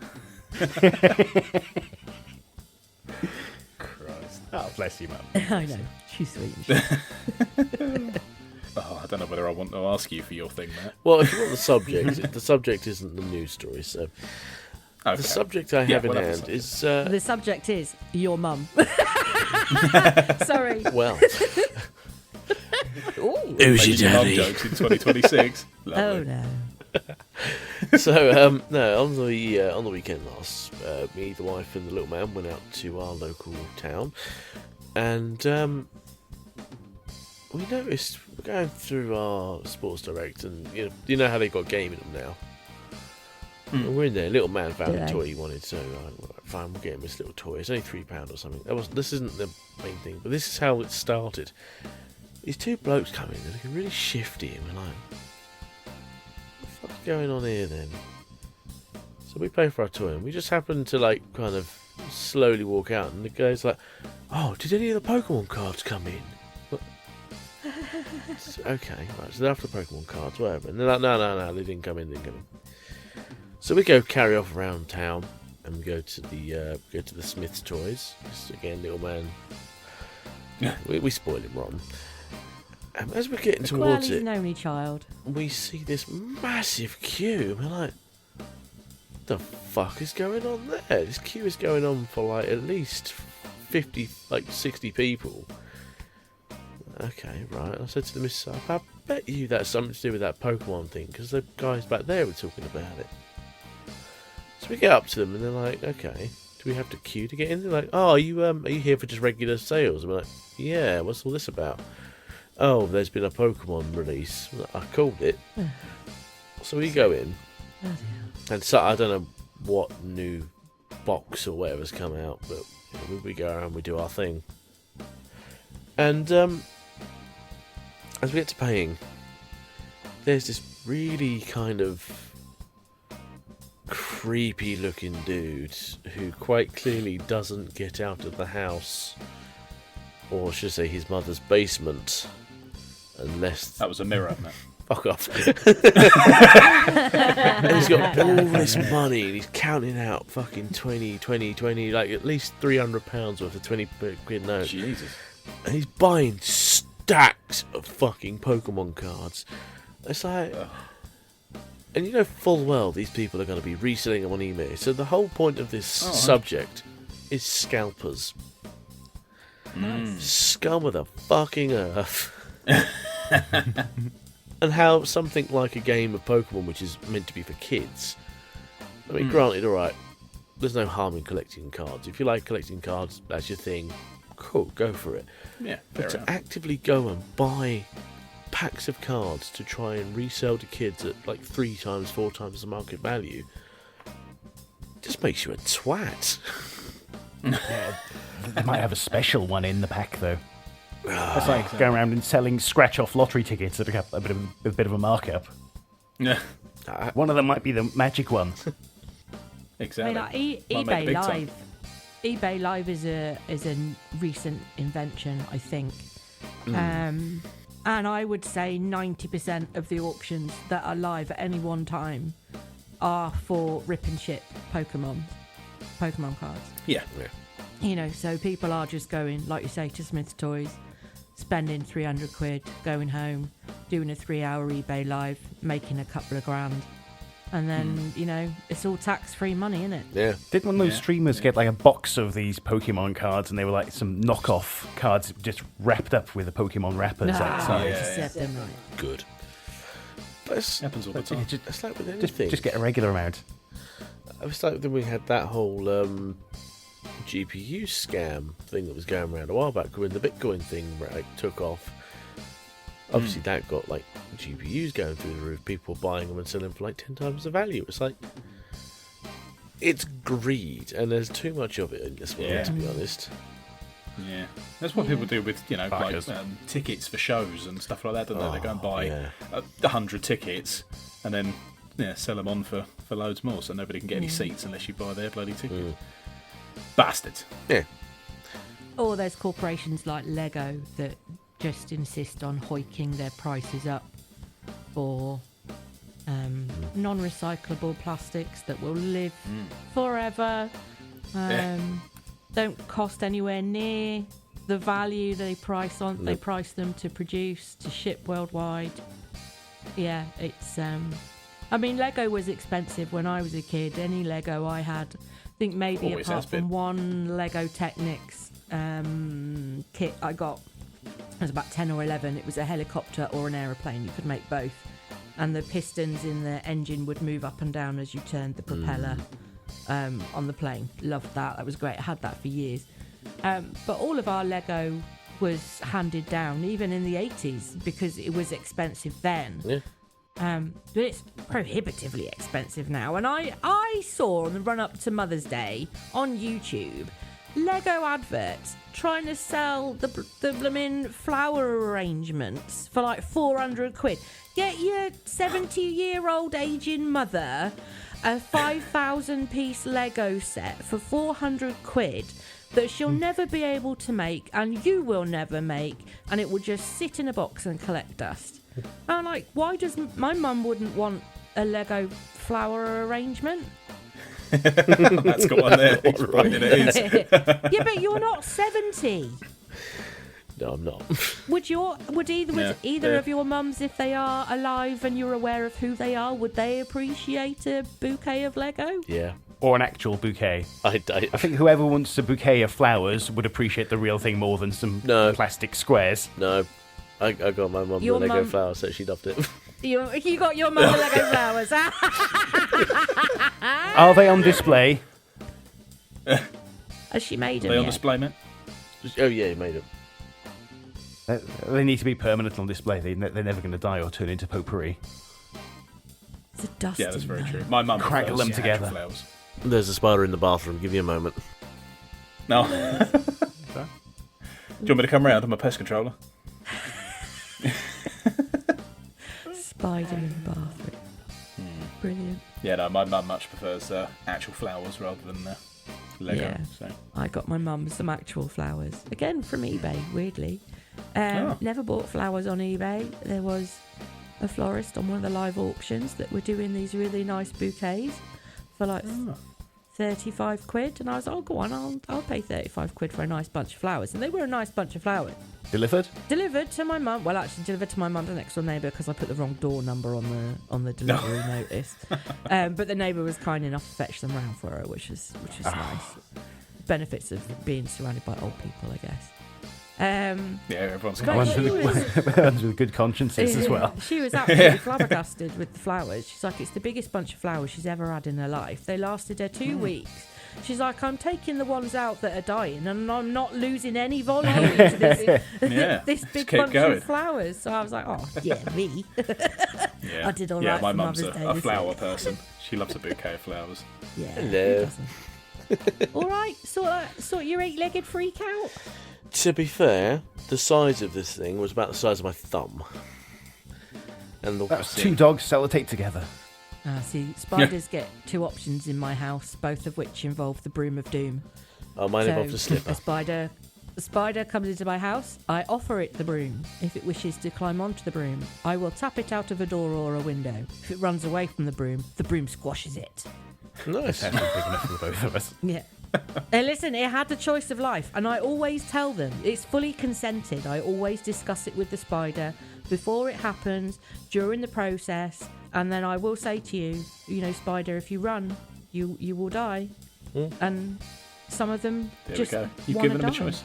Christ. Oh, bless you, Mum. I know, she's sweet. Oh, I don't know whether I want to ask you for your thing, Matt. Well, if you want the subject, the subject isn't the news story, so Okay. the subject I Yeah, have in we'll have the hand subject. is The subject is your mum. Sorry. well, Ooh. who's Making your mum daddy? jokes in 2026. Oh Lovely. no. So no, on the weekend last, me, the wife, and the little man went out to our local town, and we noticed we're going through our Sports Direct, and you know how they've got game in them now. And we're in there. Little man found Do a they? toy he wanted, so fine, we'll get him this little toy. It's only £3 or something. This isn't the main thing, but this is how it started. These two blokes come in, they're looking really shifty, and we're like, what the fuck's going on here then? So we pay for our toy, and we just happen to kind of slowly walk out, and the guy's like, oh, did any of the Pokemon cards come in? What? Okay, right, so they're after Pokemon cards, whatever. And they're like, no, they didn't come in. So we go carry off around town, and we go to the Smith's Toys. Just again, little man. We spoil him rotten. And as we're getting Well, towards he's it, an only child. we see this massive queue. And we're like, the fuck is going on there? This queue is going on for at least 50, 60 people. Okay, right. I said to the missus, I bet you that's something to do with that Pokemon thing, because the guys back there were talking about it. So we get up to them, and they're like, okay, do we have to queue to get in? They're like, oh, are you here for just regular sales? And we're like, yeah, what's all this about? Oh, there's been a Pokemon release. I called it. So we go in, and so I don't know what new box or whatever's come out, but we go around, we do our thing. And as we get to paying, there's this really kind of creepy looking dude who quite clearly doesn't get out of the house, or should I say his mother's basement, unless... That was a mirror, Matt. Fuck off. And he's got all this money, and he's counting out fucking 20, at least £300 worth of 20 quid notes. Jesus. And he's buying stacks of fucking Pokemon cards. It's like... And you know full well these people are going to be reselling them on eBay. So the whole point of this subject is scalpers. Scum of the fucking earth. And how something like a game of Pokemon, which is meant to be for kids... I mean, granted, alright, there's no harm in collecting cards. If you like collecting cards, that's your thing. Cool, go for it. Yeah, But fair to enough. actively go and buy packs of cards to try and resell to kids at 3 times, 4 times the market value just makes you a twat. They might have a special one in the pack, though. That's like going around and selling scratch-off lottery tickets at a bit of a markup. Yeah, One of them might be the magic one. exactly. Like Might make a eBay big Live. time. eBay Live is a recent invention, I think. And I would say 90% of the auctions that are live at any one time are for rip and ship Pokemon cards. Yeah. You know, so people are just going, like you say, to Smith's Toys, spending 300 quid, going home, doing a 3-hour eBay Live, making a couple of grand. And then, you know, it's all tax-free money, isn't it? Yeah. Didn't one of those streamers get like a box of these Pokemon cards, and they were like some knockoff cards just wrapped up with the Pokemon wrappers outside? Set them right. Good. But it's, Happens all the time. it's like with anything. Just get a regular amount. It's like when we had that whole GPU scam thing that was going around a while back when the Bitcoin thing took off. Obviously, that got like GPUs going through the roof, people buying them and selling for like 10 times the value. It's like, it's greed, and there's too much of it in this world, to be honest. Yeah, that's what people do with, you know, Backers. like tickets for shows and stuff like that, don't they? They go and buy 100 tickets and then sell them on for loads more, so nobody can get any seats unless you buy their bloody ticket. Bastards. Yeah. Or there's corporations like Lego that just insist on hoiking their prices up for non-recyclable plastics that will live forever. Don't cost anywhere near the value they price them to produce, to ship worldwide. Yeah, it's I mean, Lego was expensive when I was a kid. Any Lego I had, I think maybe Always apart has been. from one Lego Technics kit I got, it was about 10 or 11. It was a helicopter or an aeroplane. You could make both. And the pistons in the engine would move up and down as you turned the propeller on the plane. Loved that. That was great. I had that for years. But all of our Lego was handed down, even in the 80s, because it was expensive then. Yeah. But it's prohibitively expensive now. And I saw on the run-up to Mother's Day on YouTube Lego adverts trying to sell the blooming flower arrangements for like 400 quid. Get your 70-year-old aging mother a 5,000-piece Lego set for 400 quid that she'll never be able to make and you will never make, and it will just sit in a box and collect dust. And I'm like, why does my mum wouldn't want a Lego flower arrangement? That's got one there. It's right, it is. Yeah, but you're not 70. No, I'm not. Would either of your mums, if they are alive and you're aware of who they are, would they appreciate a bouquet of Lego? Yeah. Or an actual bouquet. I think whoever wants a bouquet of flowers would appreciate the real thing more than some plastic squares. No. I got my mum the Lego flower, so she loved it. You got your mum the Lego flowers. Are they on display? Has she made them Are they on yet? display, mate? Oh, yeah, he made it. They need to be permanent on display. They're never going to die or turn into potpourri. It's a dust. Yeah, that's very true. My mum Crackle prefers them together. flowers. There's a spider in the bathroom. Give you a moment. No. Do you want me to come round? I'm a pest controller. Spider in the bathroom. Brilliant. Yeah, no, my mum much prefers actual flowers rather than Lego. Yeah. So. I got my mum some actual flowers. Again, from eBay, weirdly. Oh. Never bought flowers on eBay. There was a florist on one of the live auctions that were doing these really nice bouquets for like 35 quid. And I was like, oh, go on, I'll pay 35 quid for a nice bunch of flowers. And they were a nice bunch of flowers. Delivered? Delivered to my mum. Well, actually, delivered to my mum's next door neighbour because I put the wrong door number on the delivery notice. But the neighbour was kind enough to fetch them round for her, which is nice. Benefits of being surrounded by old people, I guess. Yeah, everyone's But kind she was- Ones with good consciences as well. She was absolutely flabbergasted with the flowers. She's like, it's the biggest bunch of flowers she's ever had in her life. They lasted her 2 weeks. She's like, I'm taking the ones out that are dying and I'm not losing any volume to this big keep bunch going. of flowers. So I was like, oh, yeah, me. Yeah. I did all yeah, right my for mum's Mother's Day a this flower week. person. She loves a bouquet of flowers. Yeah, Hello. who doesn't? All right, sort your 8-legged freak out. To be fair, the size of this thing was about the size of my thumb. And That's 2 dogs sellotape together. See, spiders get 2 options in my house, both of which involve the broom of doom. Oh, mine involved a slipper. A spider comes into my house, I offer it the broom. If it wishes to climb onto the broom, I will tap it out of a door or a window. If it runs away from the broom squashes it. Nice. That's big enough for the both of us. Yeah. Hey, listen, it had the choice of life, and I always tell them it's fully consented. I always discuss it with the spider before it happens, during the process, and then I will say to you, spider, if you run, you will die. And some of them There just we go. You've wanna given them a die. choice.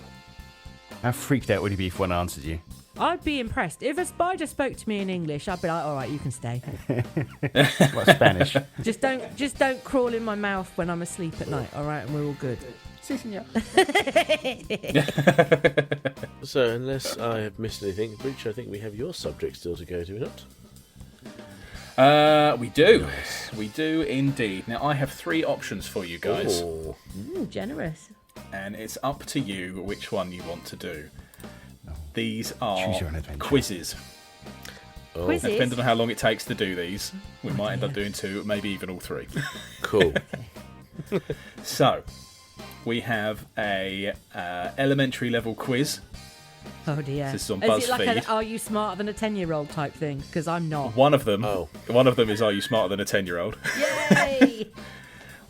How freaked out would you be if one answered you? I'd be impressed. If a spider spoke to me in English, I'd be like, all right, you can stay. What, Spanish? just don't crawl in my mouth when I'm asleep at night, all right, and we're all good. Si, senor. So, unless I have missed anything, Breach, I think we have your subject still to go to, not? We do. We do indeed. Now, I have 3 options for you guys, Oh. Ooh, generous. and it's up to you which one you want to do. These are Choose your own adventure. quizzes. Oh. Quizzes? Depending on how long it takes to do these, we might end up doing 2, maybe even all 3. Cool. So, we have a elementary level quiz. Oh dear. This is on Is it like an BuzzFeed. "Are you smarter than a 10-year-old" type thing? Because I'm not. One of them, Oh. is "Are you smarter than a 10-year-old?" Yay!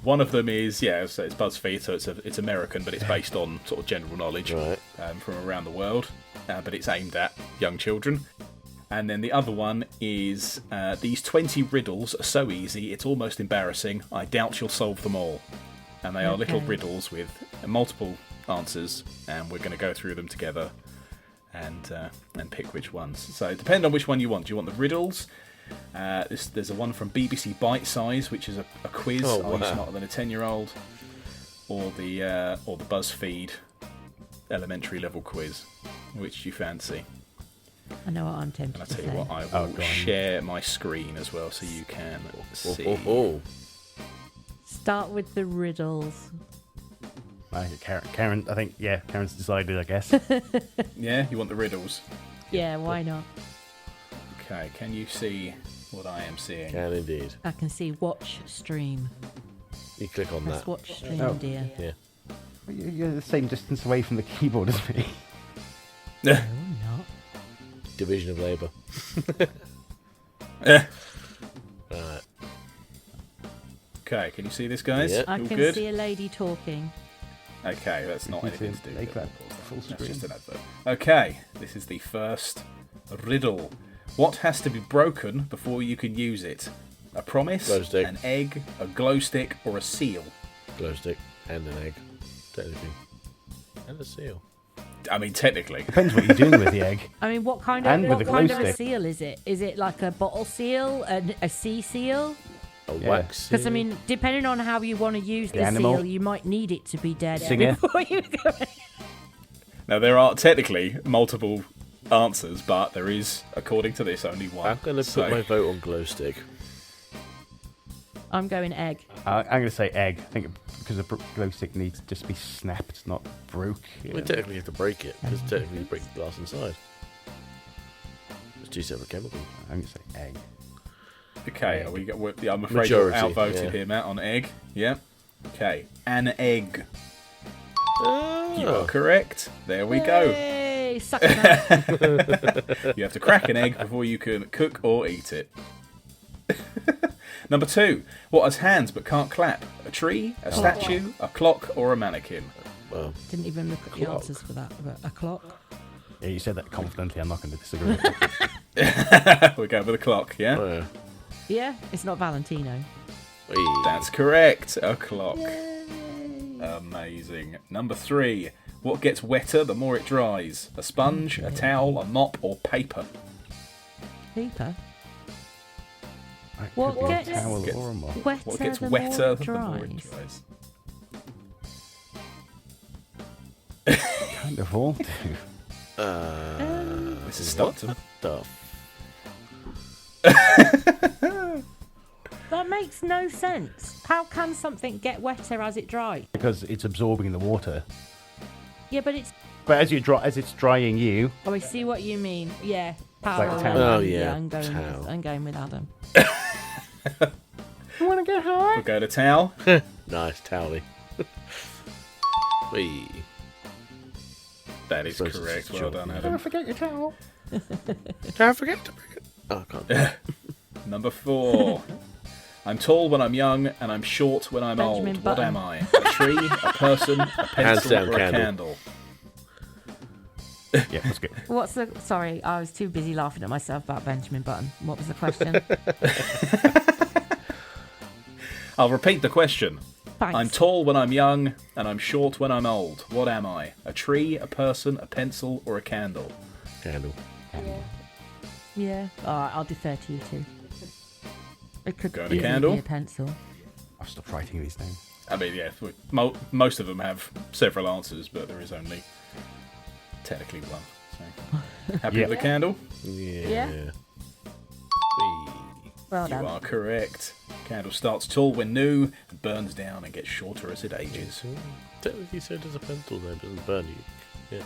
One of them is so it's BuzzFeed, so it's American, but it's based on sort of general knowledge Right. from around the world, but it's aimed at young children. And then the other one is these 20 riddles are so easy it's almost embarrassing. I doubt you'll solve them all. And they are little Okay. riddles with multiple answers, and we're going to go through them together and pick which ones. So depending on which one you want. Do you want the riddles? There's a one from BBC Bite Size, which is a quiz. Oh, Are you wow. smarter than a 10-year-old? Or the BuzzFeed elementary level quiz. Which do you fancy? I know what I'm tempted And I to tell you say. what, I will share my screen as well, so you can see. Oh. Start with the riddles. Karen, I think, Karen's decided, I guess. Yeah, you want the riddles? Yeah, why not? Okay, can you see what I am seeing? Can indeed. I can see watch stream. You click on Press that. watch stream, Oh. dear. Yeah. You're the same distance away from the keyboard as me. No, I'm not. Division of labour. Eh. Right. Okay, can you see this, guys? Yeah. I All can good? see a lady talking. Okay, that's not You anything can to do make with that it. full That's screen. just an advert. Okay, this is the first riddle. What has to be broken before you can use it? A promise, Glow stick. an egg, a glow stick, or a seal? Glow stick and an egg. Technically. And a seal. I mean, technically. Depends what you're doing with the egg. I mean, what kind And of with what a kind glow of a stick. seal is it? Is it like a bottle seal, a sea seal? A Yeah. wax Because I seal. mean, depending on how you want to use the animal. seal, you might need it to be dead Singer. before you go. Now, there are technically multiple answers, but there is, according to this, only one. I'm going to So- put my vote on glow stick. I'm going egg. I'm going to say egg. I think because the glow stick needs to just be snapped, not broke. We technically have to break it, because technically you break the glass inside. It's 2 separate chemicals. I'm going to say egg. Okay, I'm afraid you're Majority, outvoted yeah. here, Matt, on egg. Yeah. Okay, an egg. You are correct. There we go. Hey, suck it up. You have to crack an egg before you can cook or eat it. Number 2. What has hands but can't clap? A tree, a statue, a clock, or a mannequin? Well, Didn't even look at the Clock. answers for that. But a clock. Yeah, you said that confidently. I'm not going to disagree. We're going with a clock, yeah? oh, Yeah, it's not Valentino. yeah. That's correct. A clock. Yay. Amazing. Number 3. What gets wetter the more it dries? A sponge, a towel, a mop, or paper? Paper. Right, What could be a gets- towel or a mop. Wetter What gets the wetter more it the more it dries. dries? Kind of all do. This is stumped. The That That makes no sense. How can something get wetter as it dries? Because it's absorbing the water. Yeah, but it's... But as it's drying you, Oh, I see what you mean. Yeah. like a Towel. towel. Oh, yeah, I'm going towel. with Adam. you want to get high? We'll go to towel. Nice, towely. Wee. That is So it's correct. just Well short, done, yeah. Adam. Don't forget your towel. Don't forget to bring it. Oh, I can't. Number 4. I'm tall when I'm young, and I'm short when I'm Benjamin old. Button. What am I? A tree, a person, a pencil, down, or a candle. candle? Yeah, that's good. What's the... Sorry, I was too busy laughing at myself about Benjamin Button. What was the question? I'll repeat the question. Thanks. I'm tall when I'm young, and I'm short when I'm old. What am I? A tree, a person, a pencil, or a candle? Candle. Yeah. All right, I'll defer to you two. It could Go to easily candle. be a pencil. I'll stop writing these down. I mean, yeah, most of them have several answers, but there is only technically one. So. Happy Yeah. with the candle? Yeah. Whee. Well You done. are correct. Candle starts tall when new and burns down and gets shorter as it ages. Technically, so does a pencil, though. It doesn't burn you. Yeah.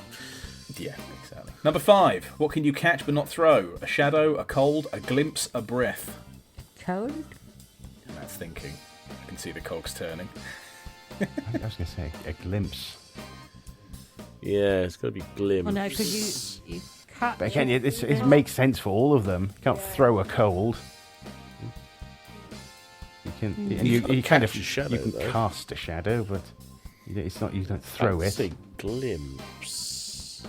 Yeah, exactly. Number 5. What can you catch but not throw? A shadow, a cold, a glimpse, a breath. Code? And that's thinking. I can see the cogs turning. I was going to say a glimpse. Yeah, it's got to be glimpse. Oh no, because you catch... But again, it makes sense for all of them. You can't throw a cold. You can. You kind of catch a shadow, you can though. cast a shadow, but it's not. You don't throw I'd it. say glimpse.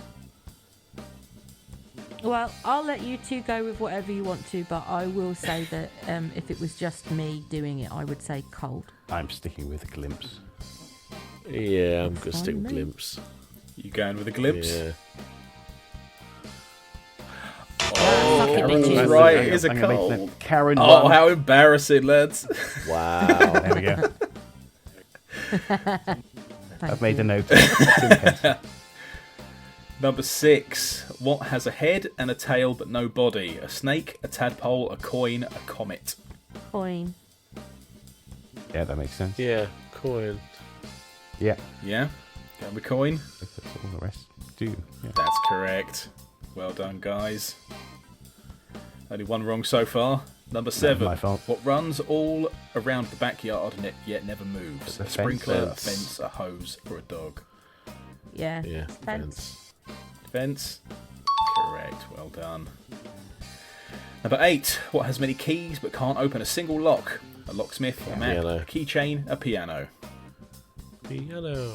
Well, I'll let you two go with whatever you want to, but I will say that if it was just me doing it, I would say cold. I'm sticking with a glimpse. Yeah, I'm going to Fine, stick with mate. glimpse. You going with a glimpse? Yeah. Oh, Suck it, Karen's bitches. right. It is a I'm gonna make cold. the Karen. Oh, one. how embarrassing, lads. Wow. There we go. I've made a note. Number 6. What has a head and a tail but no body? A snake, a tadpole, a coin, a comet. Coin. Yeah, that makes sense. Yeah, coin. Yeah. Yeah? Going with coin? If that's all the rest do. Yeah. That's correct. Well done, guys. Only one wrong so far. Number 7. my fault. What runs all around the backyard yet never moves? The A sprinkler, fence. a fence, a hose, or a dog? Yeah. Yeah, Fence. Fence. Correct. Well done. Number 8. What has many keys but can't open a single lock? A locksmith, a map, Piano. a keychain, a piano. Piano.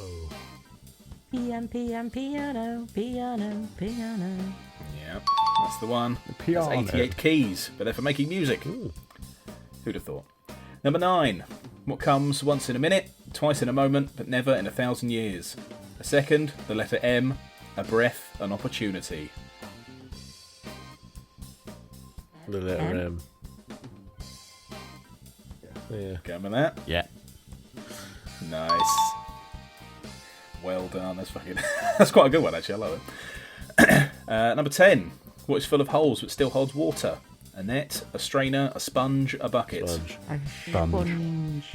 Piano, piano, piano, piano. Yeah, that's the one. piano. That's 88 keys, but they're for making music. Ooh. Who'd have thought? Number 9. What comes once in a minute, twice in a moment, but never in 1,000 years? A second, the letter M, a breath, an opportunity. The letter M. Yeah. Going with that? Yeah. Nice. Well done. That's fucking. That's quite a good one, actually. I love it. Number 10. What is full of holes but still holds water? A net, a strainer, a sponge, a bucket. Sponge. A Sponge. sponge.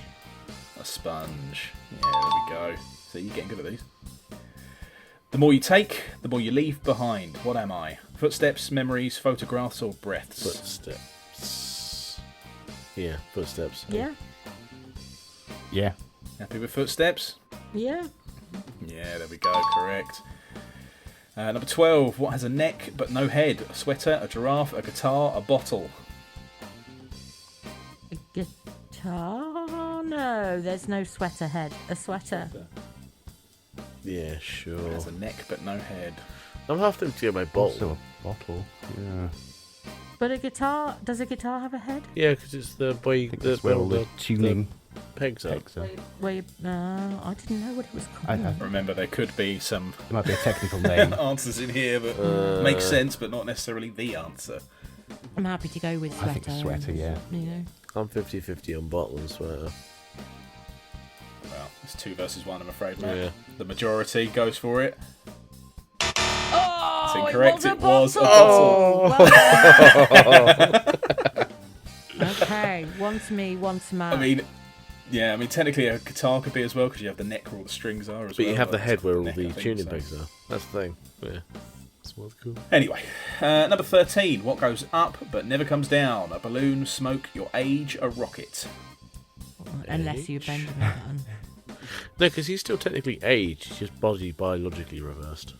A sponge. Yeah, there we go. So you're getting good at these. The more you take, the more you leave behind. What am I? Footsteps, memories, photographs, or breaths? Footsteps. Yeah, footsteps. Yeah. Yeah. Happy with footsteps? Yeah. Yeah, there we go. Correct. Number 12. What has a neck but no head? A sweater, a giraffe, a guitar, a bottle. A guitar? No, there's no sweater head. A sweater. Yeah, sure. Has a neck but no head. I'm half tempted to get my bottle. Also a bottle. Yeah. But a guitar, does a guitar have a head? Yeah, because it's the way I think the, that's where all the tuning pegs are. pegs are. Where you, I didn't know what it was called. Remember, there could be some There might be a technical name. answers in here that make sense, but not necessarily the answer. I'm happy to go with sweater. I think a sweater, yeah. You know. I'm 50-50 on bottle and sweater. Well, it's 2 versus 1, I'm afraid, Matt. Yeah. The majority goes for it. Oh, It's incorrect. It was a bottle. bottle. Well done. Hey, one to me, one to Matt. I mean, technically a guitar could be as well because you have the neck where all the strings are as well. But you have the head where all neck, the I think, tuning so. pegs are. That's the thing. Yeah. That's what's cool. Anyway, number 13. What goes up but never comes down? A balloon, smoke, your age, a rocket. Unless you're Benjamin Button. No, because he's still technically aged. He's just body biologically reversed.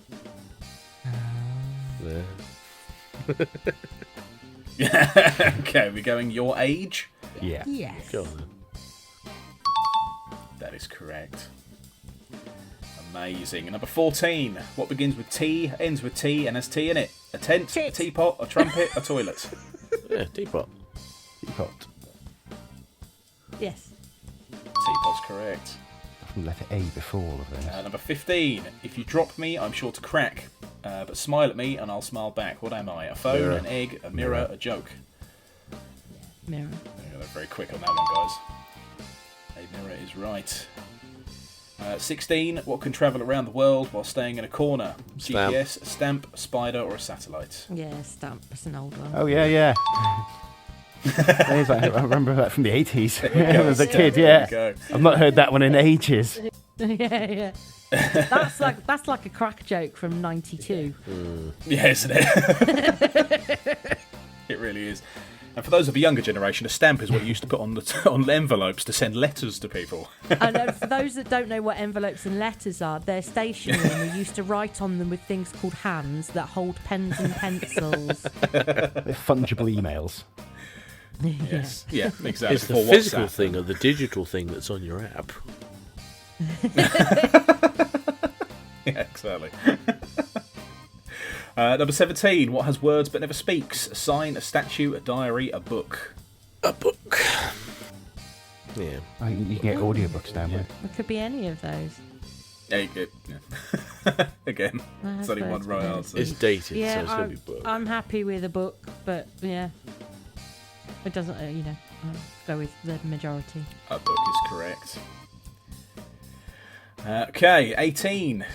Yeah. Okay, we're going your age. Yeah. Yes. Go on then. That is correct. Amazing. Number 14. What begins with T, ends with T, and has tea in it? A tent, a Tit. teapot, a trumpet, a toilet. Yeah, teapot. Teapot. Yes. Teapot's correct. From letter A before all of this. Number 15. If you drop me, I'm sure to crack. But smile at me and I'll smile back. What am I? A phone, Mirror. an egg, a mirror, a joke. Mirror. They're very quick on that one, guys. A mirror is right. 16. What can travel around the world while staying in a corner? Stamp. GPS, a stamp, a spider, or a satellite? Yeah, stamp. It's an old one. Oh, yeah. I remember that from the 80s. As a kid, yeah. There you go. I've not heard that one in ages. Yeah. That's like a crack joke from '92. Yeah, isn't it? It really is. And for those of a younger generation, a stamp is what you used to put on envelopes to send letters to people. And for those that don't know what envelopes and letters are, they're stationery and we used to write on them with things called hands that hold pens and pencils. They're fungible emails. Yes. Yeah, exactly. It's the For physical WhatsApp. thing or the digital thing that's on your app. Yeah, exactly. Number 17. What has words but never speaks? A sign, a statue, a diary, a book. A book. Yeah. Oh, you can get audiobooks now, mate. It could be any of those. Yeah. Again, Well, it's only one words but right never answer. It's dated, so Yeah, it's going to be book. I'm happy with a book, but yeah, it doesn't. I'll go with the majority. A book is correct. Okay, 18.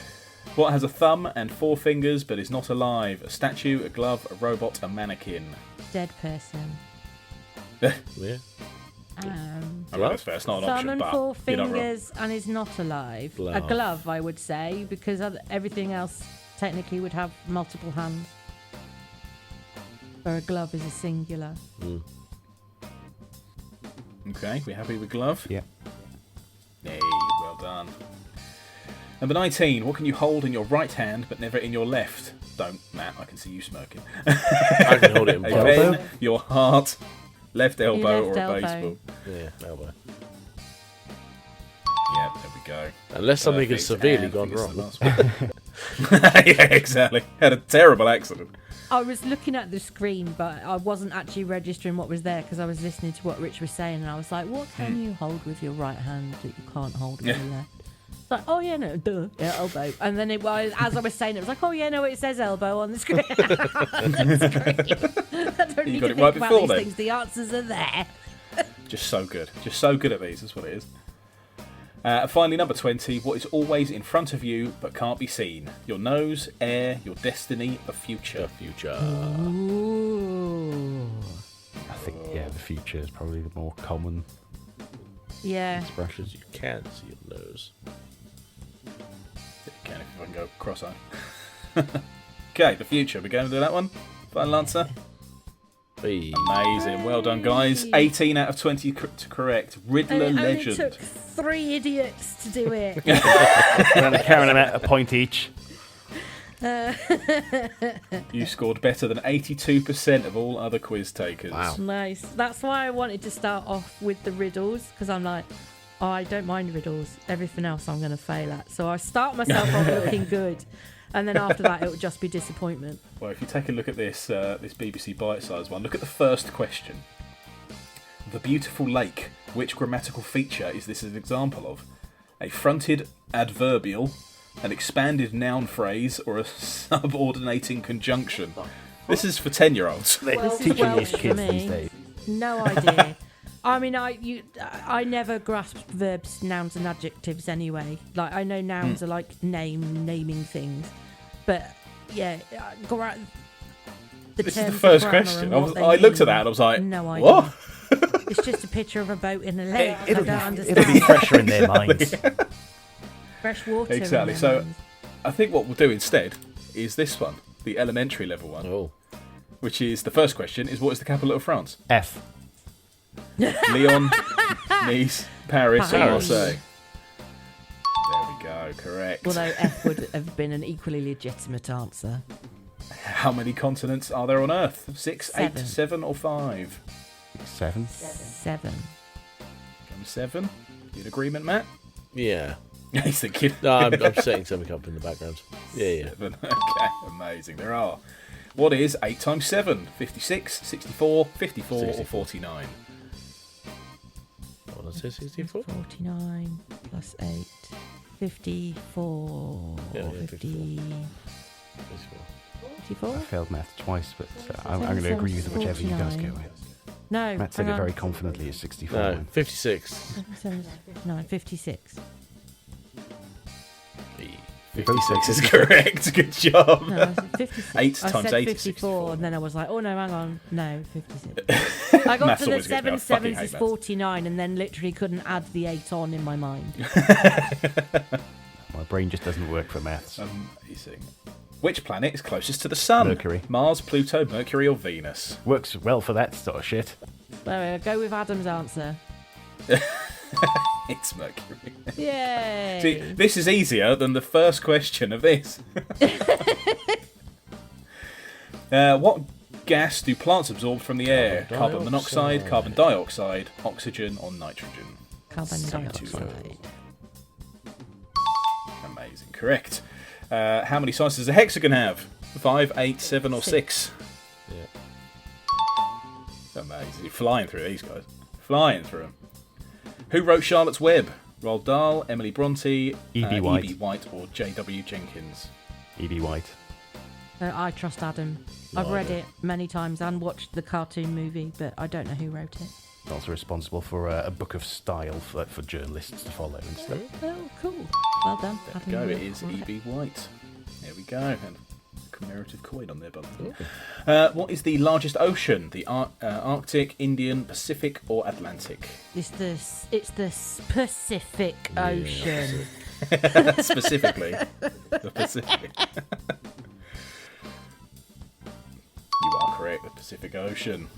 What has a thumb and 4 fingers but is not alive? A statue, a glove, a robot, a mannequin. Dead person. Yeah. I mean, Glove? that's fair. It's not an Thumb option, and but 4 you're not wrong. fingers and is not alive. A Glove. glove, I would say, because everything else technically would have multiple hands. Where a glove is a singular. Okay, we happy with glove? Yeah. Yay, well done. Number 19. What can you hold in your right hand but never in your left? Don't, Matt. I can see you smirking. I can hold it in A both. Elbow? pen, your heart, left elbow, left or a elbow. baseball. Yeah, elbow. Yeah, there we go. Unless something has Perfect, severely and gone I think wrong. it's the last one. Yeah, exactly. Had a terrible accident. I was looking at the screen, but I wasn't actually registering what was there because I was listening to what Rich was saying, and I was like, "What can you hold with your right hand that you can't hold with your left?" It's like, "Oh yeah, no, duh, yeah, elbow." And then as I was saying, it was like, "Oh yeah, no, it says elbow on the screen." I don't You need got to it think right about before these then. things. The answers are there. Just so good. Just so good at these. That's what it is. Finally, number 20. What is always in front of you but can't be seen? Your nose, air, your destiny, the future. The future. Ooh. I think, yeah, the future is probably the more common Yeah. expression. You can't see your nose. You can if I can go cross-eyed. Okay, the future. We're going to do that one? Final answer? Hey. Amazing. Well done, guys. 18 out of 20 to correct. Riddler And it only legend. took 3 idiots to do it. And then carrying them at a point each. You scored better than 82% of all other quiz takers. Wow. Nice. That's why I wanted to start off with the riddles, because I'm like, oh, I don't mind riddles. Everything else I'm going to fail at. So I start myself off looking good, and then after that it would just be disappointment. Well, if you take a look at this this BBC bite-sized one, look at the first question. The beautiful lake. Which grammatical feature is this an example of? A fronted adverbial, an expanded noun phrase, or a subordinating conjunction? This is for 10-year-olds. They're This is teaching Welsh these for kids me. these days. No idea. I mean, I never grasped verbs, nouns, and adjectives anyway. Like, I know nouns are like naming things, but yeah, This is the terms of first grammar question. and what they I looked at mean, that and I was like, no idea. what? It's just a picture of a boat in a lake. I don't understand. It'll be fresher in their minds. Fresh water. in Exactly. their So minds. I think what we'll do instead is this one, the elementary level one, Oh. which is the first question: is what is the capital of France? F. Lyon, Nice, Paris, or Paris. Marseille. There we go. Correct. Although F would have been an equally legitimate answer. How many continents are there on Earth? 6, 8, 7. 7, or 5? 7. 7. Come 7. You in agreement, Matt? Yeah. He's thinking. No, I'm setting something up in the background. Yeah. 7. Okay, amazing. There are. What is 8 times 7? 56, 64, 54, or 49? What did I say, 64? 49 plus 8. 54. Yeah, 50. 54? I failed math twice, but I'm going to agree with whichever you guys go with. No. Matt said hang it on. very confidently as 64. No, 56. 59, 56. 56 is correct. Good job. No, I said 56. 8 I times said 8 is 54, 64. and then I was like, oh no, hang on. No, 56. I got Maths to the always gets me. I 7 fucking sevens hate is maths. 49, and then literally couldn't add the 8 on in my mind. My brain just doesn't work for maths. Amazing. Which planet is closest to the Sun? Mercury. Mars, Pluto, Mercury, or Venus? Works well for that sort of shit. There we go. Go with Adam's answer. It's Mercury. Yay! See, this is easier than the first question of this. What gas do plants absorb from the air? Carbon monoxide, carbon dioxide, oxygen, or nitrogen? Carbon Some dioxide. Amazing. Correct. How many sides does a hexagon have? 5, 8, 7, or 6? Yeah. Amazing. You're flying through these guys. Flying through them. Who wrote Charlotte's Web? Roald Dahl, Emily Bronte, E.B. White. E.B. White, or J.W. Jenkins? E.B. White. I trust Adam. I've read it many times and watched the cartoon movie, but I don't know who wrote it. Also responsible for a book of style for journalists to follow and stuff. Oh, cool. Well done. There we go. It is E.B. White. There we go. And a commemorative coin on there, bud. What is the largest ocean? The Arctic, Indian, Pacific, or Atlantic? It's the Pacific Ocean. Specifically, the Pacific. You are correct. The Pacific Ocean.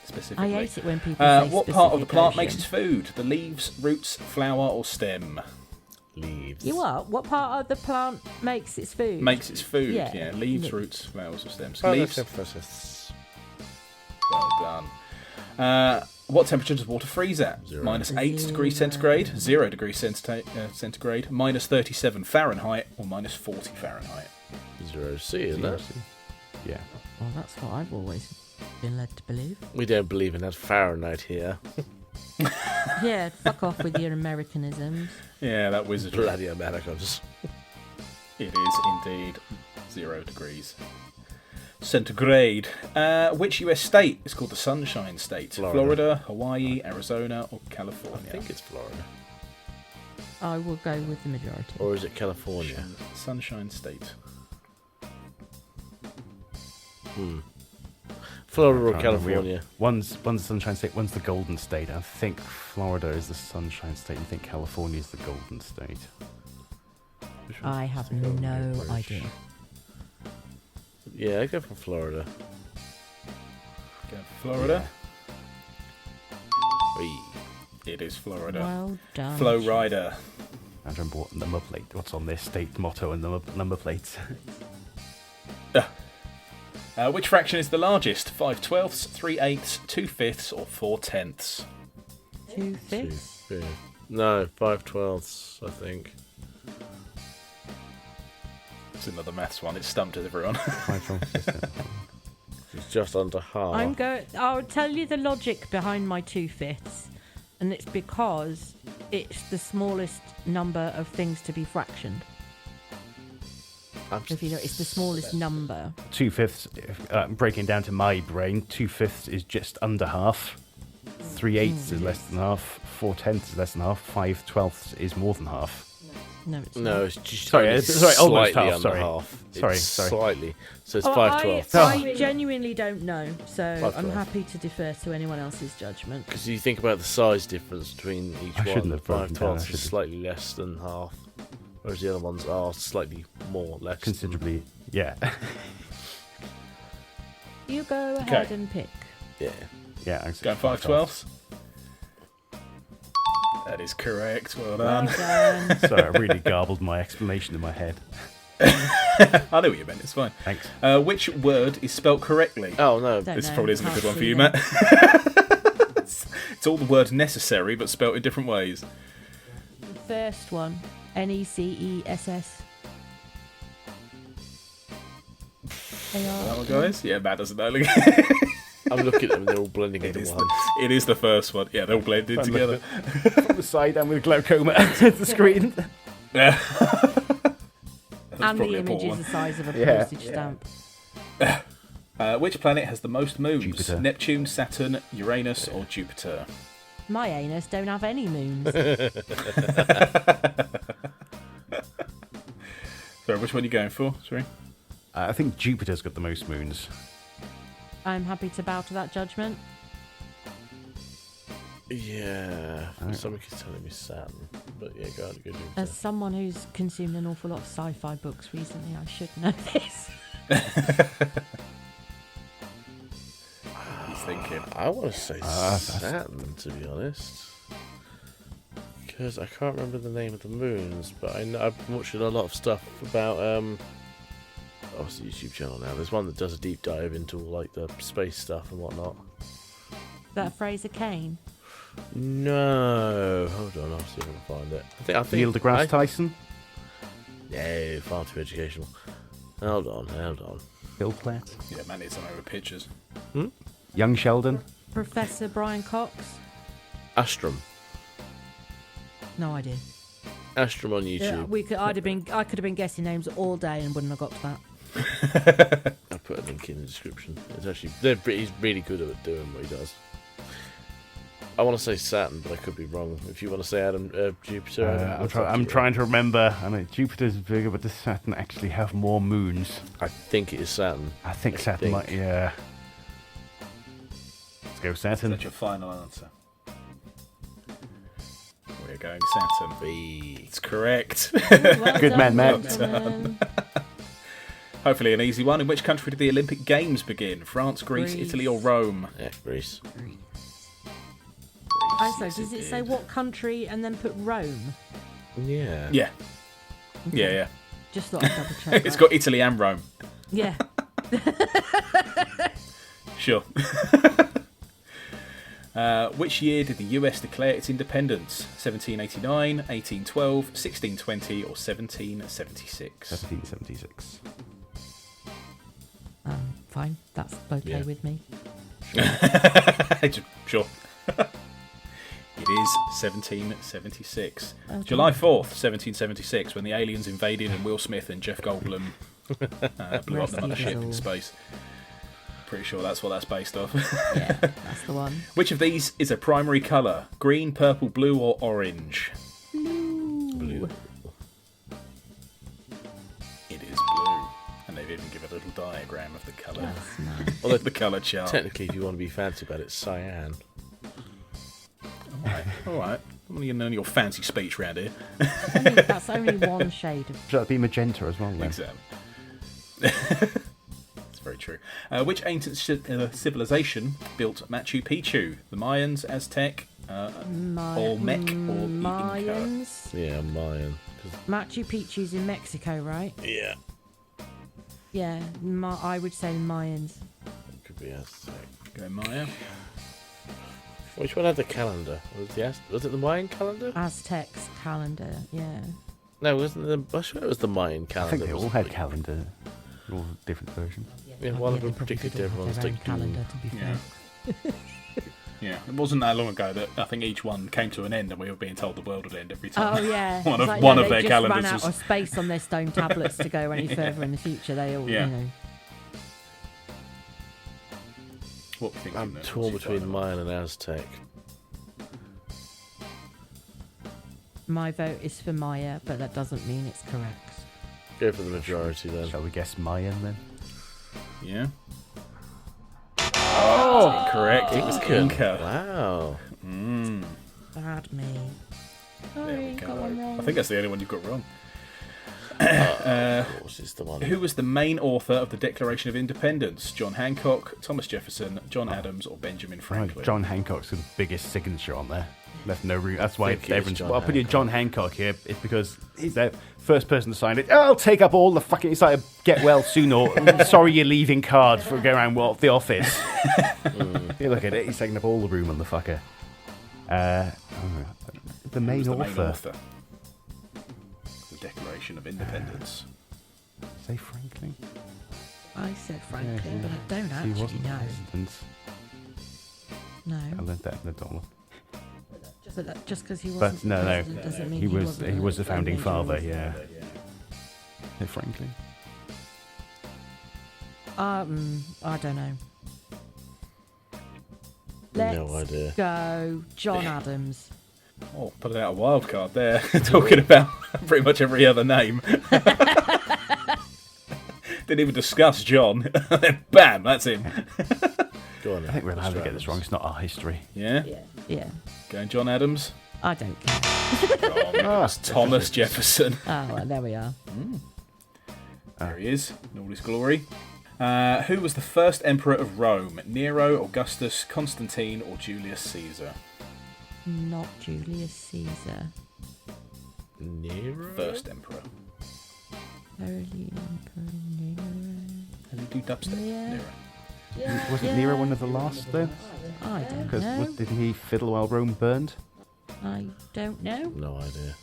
Specifically. I hate it when people say what part of the Pacific plant Ocean. makes its food? The leaves, roots, flower, or stem? Leaves. You what? What part of the plant makes its food? Makes its food. Yeah. Yeah. Leaves, Leaves. roots, flowers, or stems. Oh, Leaves. that's Well done. What temperature does water freeze at? Zero. Minus 8 degrees centigrade, 0 degrees centigrade, minus 37 Fahrenheit, or minus 40 Fahrenheit. 0C, isn't it? Yeah. Well, that's what I've always been led to believe. We don't believe in that Fahrenheit here. Yeah, fuck off with your Americanisms. Yeah, that wizardry. Bloody Americans. It is indeed 0 degrees centigrade. Which US state is called the Sunshine State? Florida. Hawaii, Arizona, or I California? think it's Florida. I will go with the majority. Or is it California? Sunshine State. Florida or Can't remember. California? One's the Sunshine State, one's the Golden State. I think Florida is the Sunshine State. I think California is the Golden State. I have no idea. Yeah, I go for Florida. Go for Florida. Whee. It is Florida. Well done. Flow Rider. I remember what number plate, what's on their state motto and the number plates. Which fraction is the largest? 5/12, 3/8, 2/5, or 4/10? 2/5. Yeah. No, 5/12, I think. It's another maths one. It stumped everyone. It's just under half. I'll tell you the logic behind my 2/5, and it's because it's the smallest number of things to be fractioned. If you know, it's the smallest number. 2/5, breaking down to my brain, 2/5 is just under half. 3/8 is less than half. 4/10 is less than half. 5/12 is more than half. No, it's No, not. it's just Sorry, only sorry, almost slightly half, under sorry. half. Sorry, It's sorry. slightly. So it's Oh, 5/12. I genuinely don't know, so 5/12. I'm happy to defer to anyone else's judgment. Because you think about the size difference between each I one. shouldn't have broken down, I 5/12 is should've- slightly less than half, whereas the other ones are slightly more or less. Considerably, yeah. You go ahead Okay. and pick. Yeah. Yeah, I'm Going 5/12. That is correct. Well Well done. done. Sorry, I really garbled my explanation in my head. I know what you meant. It's fine. Thanks. Which word is spelt correctly? Oh no. Don't This know, probably isn't a can't good one for see you, them. Matt. It's all the word necessary, but spelt in different ways. The first one, NECESS. That one, guys? Yeah, Matt doesn't know. I'm looking at them, they're all blending It into is, one. it is the first one. Yeah, they're all blended Fun together. From the side and with glaucoma at the screen. Yeah. And the probably a poor image is one. the size of a Yeah. postage stamp. Which planet has the most moons? Jupiter. Neptune, Saturn, Uranus, or Jupiter? My anus don't have any moons. Sorry, which one are you going for? Sorry. I think Jupiter's got the most moons. I'm happy to bow to that judgment. Yeah. Oh. Somebody keeps telling me Saturn. But yeah, go on, go do As someone who's consumed an awful lot of sci-fi books recently, I should know this. He's thinking. I want to say that's- Saturn, to be honest. Because I can't remember the name of the moons, but I know I've been watching a lot of stuff about oh, it's a YouTube channel now. There's one that does a deep dive into all, like the space stuff and whatnot. Is that Fraser Kane? No, hold on, I'll see if I can find it. I think Neil deGrasse Tyson, No, far too educational. Hold on. Bill Platt, Yeah, man, it's over pictures. Young Sheldon. Professor Brian Cox? Astrum. No idea. Astrum on Yeah, YouTube. I could have been guessing names all day and wouldn't have got to that. I'll put a link in the description. It's actually he's really good at doing what he does. I want to say Saturn, but I could be wrong. If you want to say Jupiter, Adam, I'm trying to remember. I know Jupiter's bigger, but does Saturn actually have more moons? I think it is Saturn. I think I Saturn think. might, yeah. Let's go Saturn. That's your final answer. We're going Saturn. B. It's correct. Well Good man, Matt. gentlemen. Hopefully an easy one. In which country did the Olympic Games begin? France, Greece, Greece. Italy, or Rome? Yeah, Greece. Does it say what country and then put Rome? Yeah. Yeah. Yeah. Just thought I'd double check. It's that. got Italy and Rome. Yeah. Sure. Which year did the US declare its independence? 1789, 1812, 1620, or 1776? 1776. Fine. That's okay Yeah. with me. Sure. It is 1776. Okay. July 4th, 1776, when the aliens invaded and Will Smith and Jeff Goldblum blew up the Rescued us mothership all. in space. Pretty sure that's what that's based off. Yeah, that's the one. Which of these is a primary colour? Green, purple, blue, or orange? Blue. It is blue. And they've even given a little diagram of the colour. That's nice. Although The colour chart. technically, if you want to be fancy about it, cyan. Alright. I'm going to learn your fancy speech round here. That's only one shade of. Should that be magenta as well then? Exactly. That's very true. Which ancient civilization built Machu Picchu? The Mayans, Aztec, Olmec, or the Inca? Mayans. Yeah, Mayan. 'Cause- Machu Picchu's in Mexico, right? yeah. Yeah, I would say the Mayans. It could be Aztec. Go Maya. Which one had the calendar? Was it the Mayan calendar? Aztecs calendar, yeah. No, wasn't the? I swear it was the Mayan I calendar. think they all wasn't had it? calendar. All different versions. Yeah, one of they them probably predicted did all have everyone's their own like calendar, to be Yeah. fair. Yeah, it wasn't that long ago that I think each one came to an end and we were being told the world would end every time. Oh yeah, One It's of- like, one yeah, of they their just calendars ran out was- of space on their stone tablets to go any further in the future. They all, Yeah. you know. What we think I'm torn between Mayan and Aztec. My vote is for Maya, but that doesn't mean it's correct. Go for the majority then. Shall we guess Mayan then? Yeah. Oh, incorrect. It was Inca. Inca. Wow. Bad me. There Sorry, we got go. one wrong. I think that's the only one you've got wrong. Of course, it's the one. Who was the main author of the Declaration of Independence? John Hancock, Thomas Jefferson, John Adams, or Benjamin Franklin? John Hancock's the biggest signature on there. Left no room. That's why I think it was everyone's. John Well, I put in Hancock. John Hancock here. It's because he's the first person to sign it. I'll take up all the fucking. It's like a get well soon or sorry you're leaving card for go around the office. You look at it. He's taking up all the room on the fucker. The main Who's the author. main author? The Declaration of Independence. Say Franklin. I said Franklin, Yeah, but I don't He actually wasn't know. president. I No. learned that in the dollar. Just because he But wasn't no, president doesn't mean he was wasn't the founding major father. author. Yeah. Say Franklin. I don't know. Let's No idea. go John Adams. Oh, put out a wild card there. Talking about pretty much every other name. Didn't even discuss John. Then bam, that's him. Go on. I think we're allowed to get this wrong. It's not our history. Yeah? Yeah. Going John Adams. I don't care. Wrong. It was Thomas Jefferson. Oh, well, there we are. There he is, in all his glory. Who was the first emperor of Rome? Nero, Augustus, Constantine, or Julius Caesar? Not Julius Caesar. Nero? First emperor. Early Emperor Nero. Can you do dubstep? Yeah. Nero. Yeah, Wasn't Nero one of the last though? I don't Because know. did he fiddle while Rome burned? I don't know. No idea.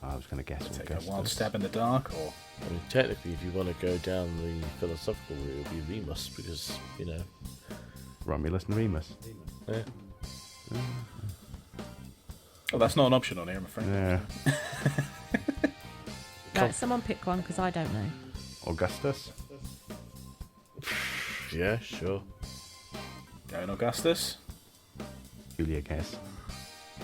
I was going to guess Take a wild Augustus. stab in the dark, or I mean, technically, if you want to go down the philosophical route, it would be Remus, because, you know. Romulus and Remus. Yeah. oh, that's not an option on here, I'm afraid. Yeah. Right, someone pick one because I don't know. Augustus. Yeah, sure. Going Augustus. Julia guess.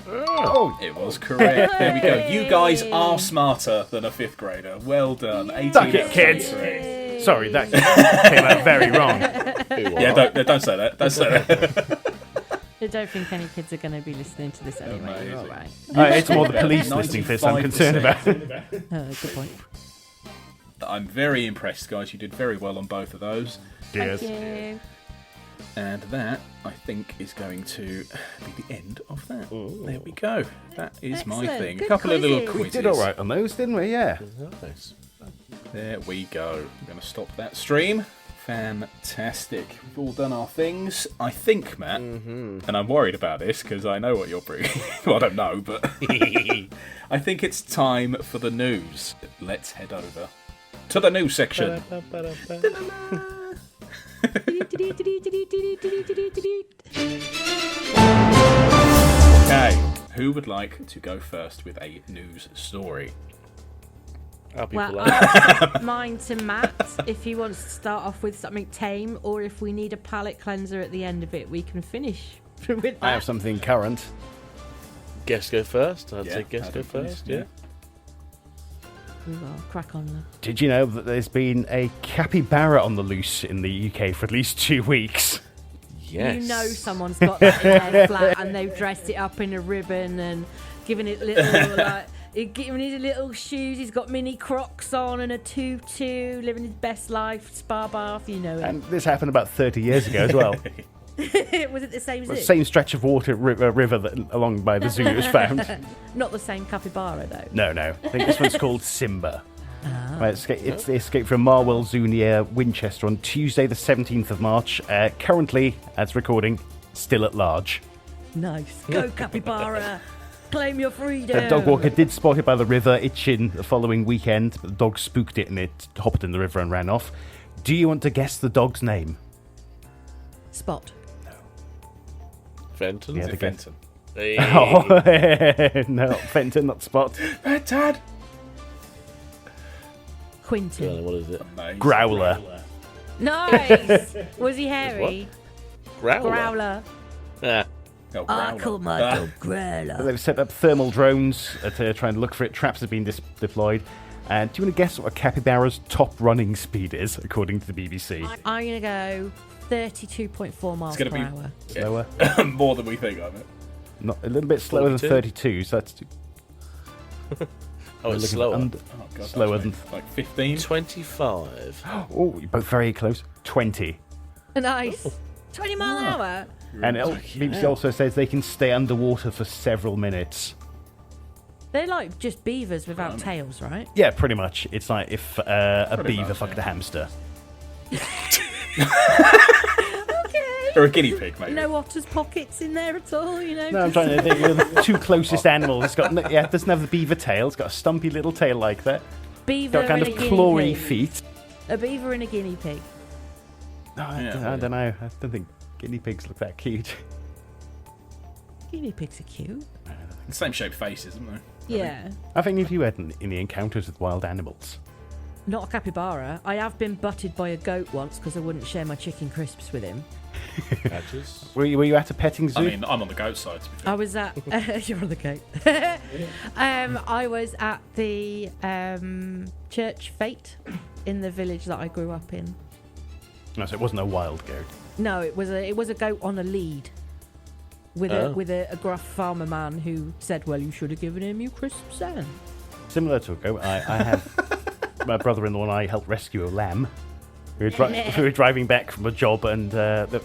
Oh, it was correct. There we go. You guys are smarter than a fifth grader. Well done. 18 Suck it, out of kids. 23. Sorry, that came out very wrong. Yeah, don't say that. Don't say that. I don't think any kids are going to be listening to this anyway. Amazing. You're all right. It's more the police listening to this I'm concerned about. Good point. I'm very impressed, guys. You did very well on both of those. Cheers. Thank you. And that, I think, is going to be the end of that. There we go. That is my Excellent. thing. A Good couple of little quizzes. We quizzes. did all right on those, didn't we? Yeah. Nice. There we go. I'm going to stop that stream. Fantastic. We've all done our things. I think, Matt, and I'm worried about this because I know what you're bringing. Well, I don't know, but I think it's time for the news. Let's head over to the news section. Okay, who would like to go first with a news story? How people Well, like I'll send mine to Matt if he wants to start off with something tame, or if we need a palate cleanser at the end of it, we can finish with that. I have something current. guess go first. I'd Yeah, say guess go Adam, please, first. yeah. Yeah. Well, crack on then. Did you know that there's been a capybara on the loose in the UK for at least 2 weeks? Yes. You know someone's got that in their flat and they've dressed it up in a ribbon and given it little giving his little shoes. He's got mini Crocs on and a tutu, living his best life, spa bath. You know it. And this happened about 30 years ago as well. Was it the same The zoo? same stretch of water river that, along by the zoo it was found. Not the same capybara though. No. I think this one's called Simba. Right, it's escaped from Marwell Zoo near Winchester on Tuesday, the 17th of March. Currently, as recording, still at large. Nice. Go capybara. Claim your freedom. The dog walker did spot it by the river, itching the following weekend, but the dog spooked it and it hopped in the river and ran off. Do you want to guess the dog's name? Spot. Fenton. Yeah, Is it Fenton? Hey. Oh, no, Fenton, not Spot. Dad! Quinton. What is it? Amazing. Growler. Nice. Was he hairy? Growler. Growler. Ah, Oh, I Growler. call my dog Growler. They've set up thermal drones to try and look for it. Traps have been deployed. And do you want to guess what a capybara's top running speed is, according to the BBC? I'm going to go 32.4 miles per gonna be- hour. Slower. More than we think of it. Not a little bit slower 42. than 32, so that's Oh, it's slower. Oh, God, Slower that's than- like 15. 25. Oh, you're both very close. 20. Nice. 20 mile an hour. And BBC also says they can stay underwater for several minutes. They're like just beavers without tails, right? Yeah, pretty much. It's like if a Pretty beaver much, fucked yeah. a hamster. Okay. Or a guinea pig, maybe. No otter's pockets in there at all, you know? No, I'm trying to think of the two closest animals. It's got it doesn't have the beaver tail. It's got a stumpy little tail like that. Beaver Got kind and of a guinea clawy pig. feet. A beaver and a guinea pig. No, I Yeah. don't know. I don't think guinea pigs look that cute. Guinea pigs are cute. Same shaped faces, isn't they? Yeah. I think if you had any encounters with wild animals. Not a capybara. I have been butted by a goat once because I wouldn't share my chicken crisps with him. Badges. Were you at a petting zoo? I mean, I'm on the goat side, to be fair. I was at you're on the goat. I was at the church fete in the village that I grew up in. No, so it wasn't a wild goat. No, it was a goat on a lead with a gruff farmer man who said, "Well, you should have given him your crisps then." Similar to a goat, I have my brother-in-law and I helped rescue a lamb. We were driving back from a job and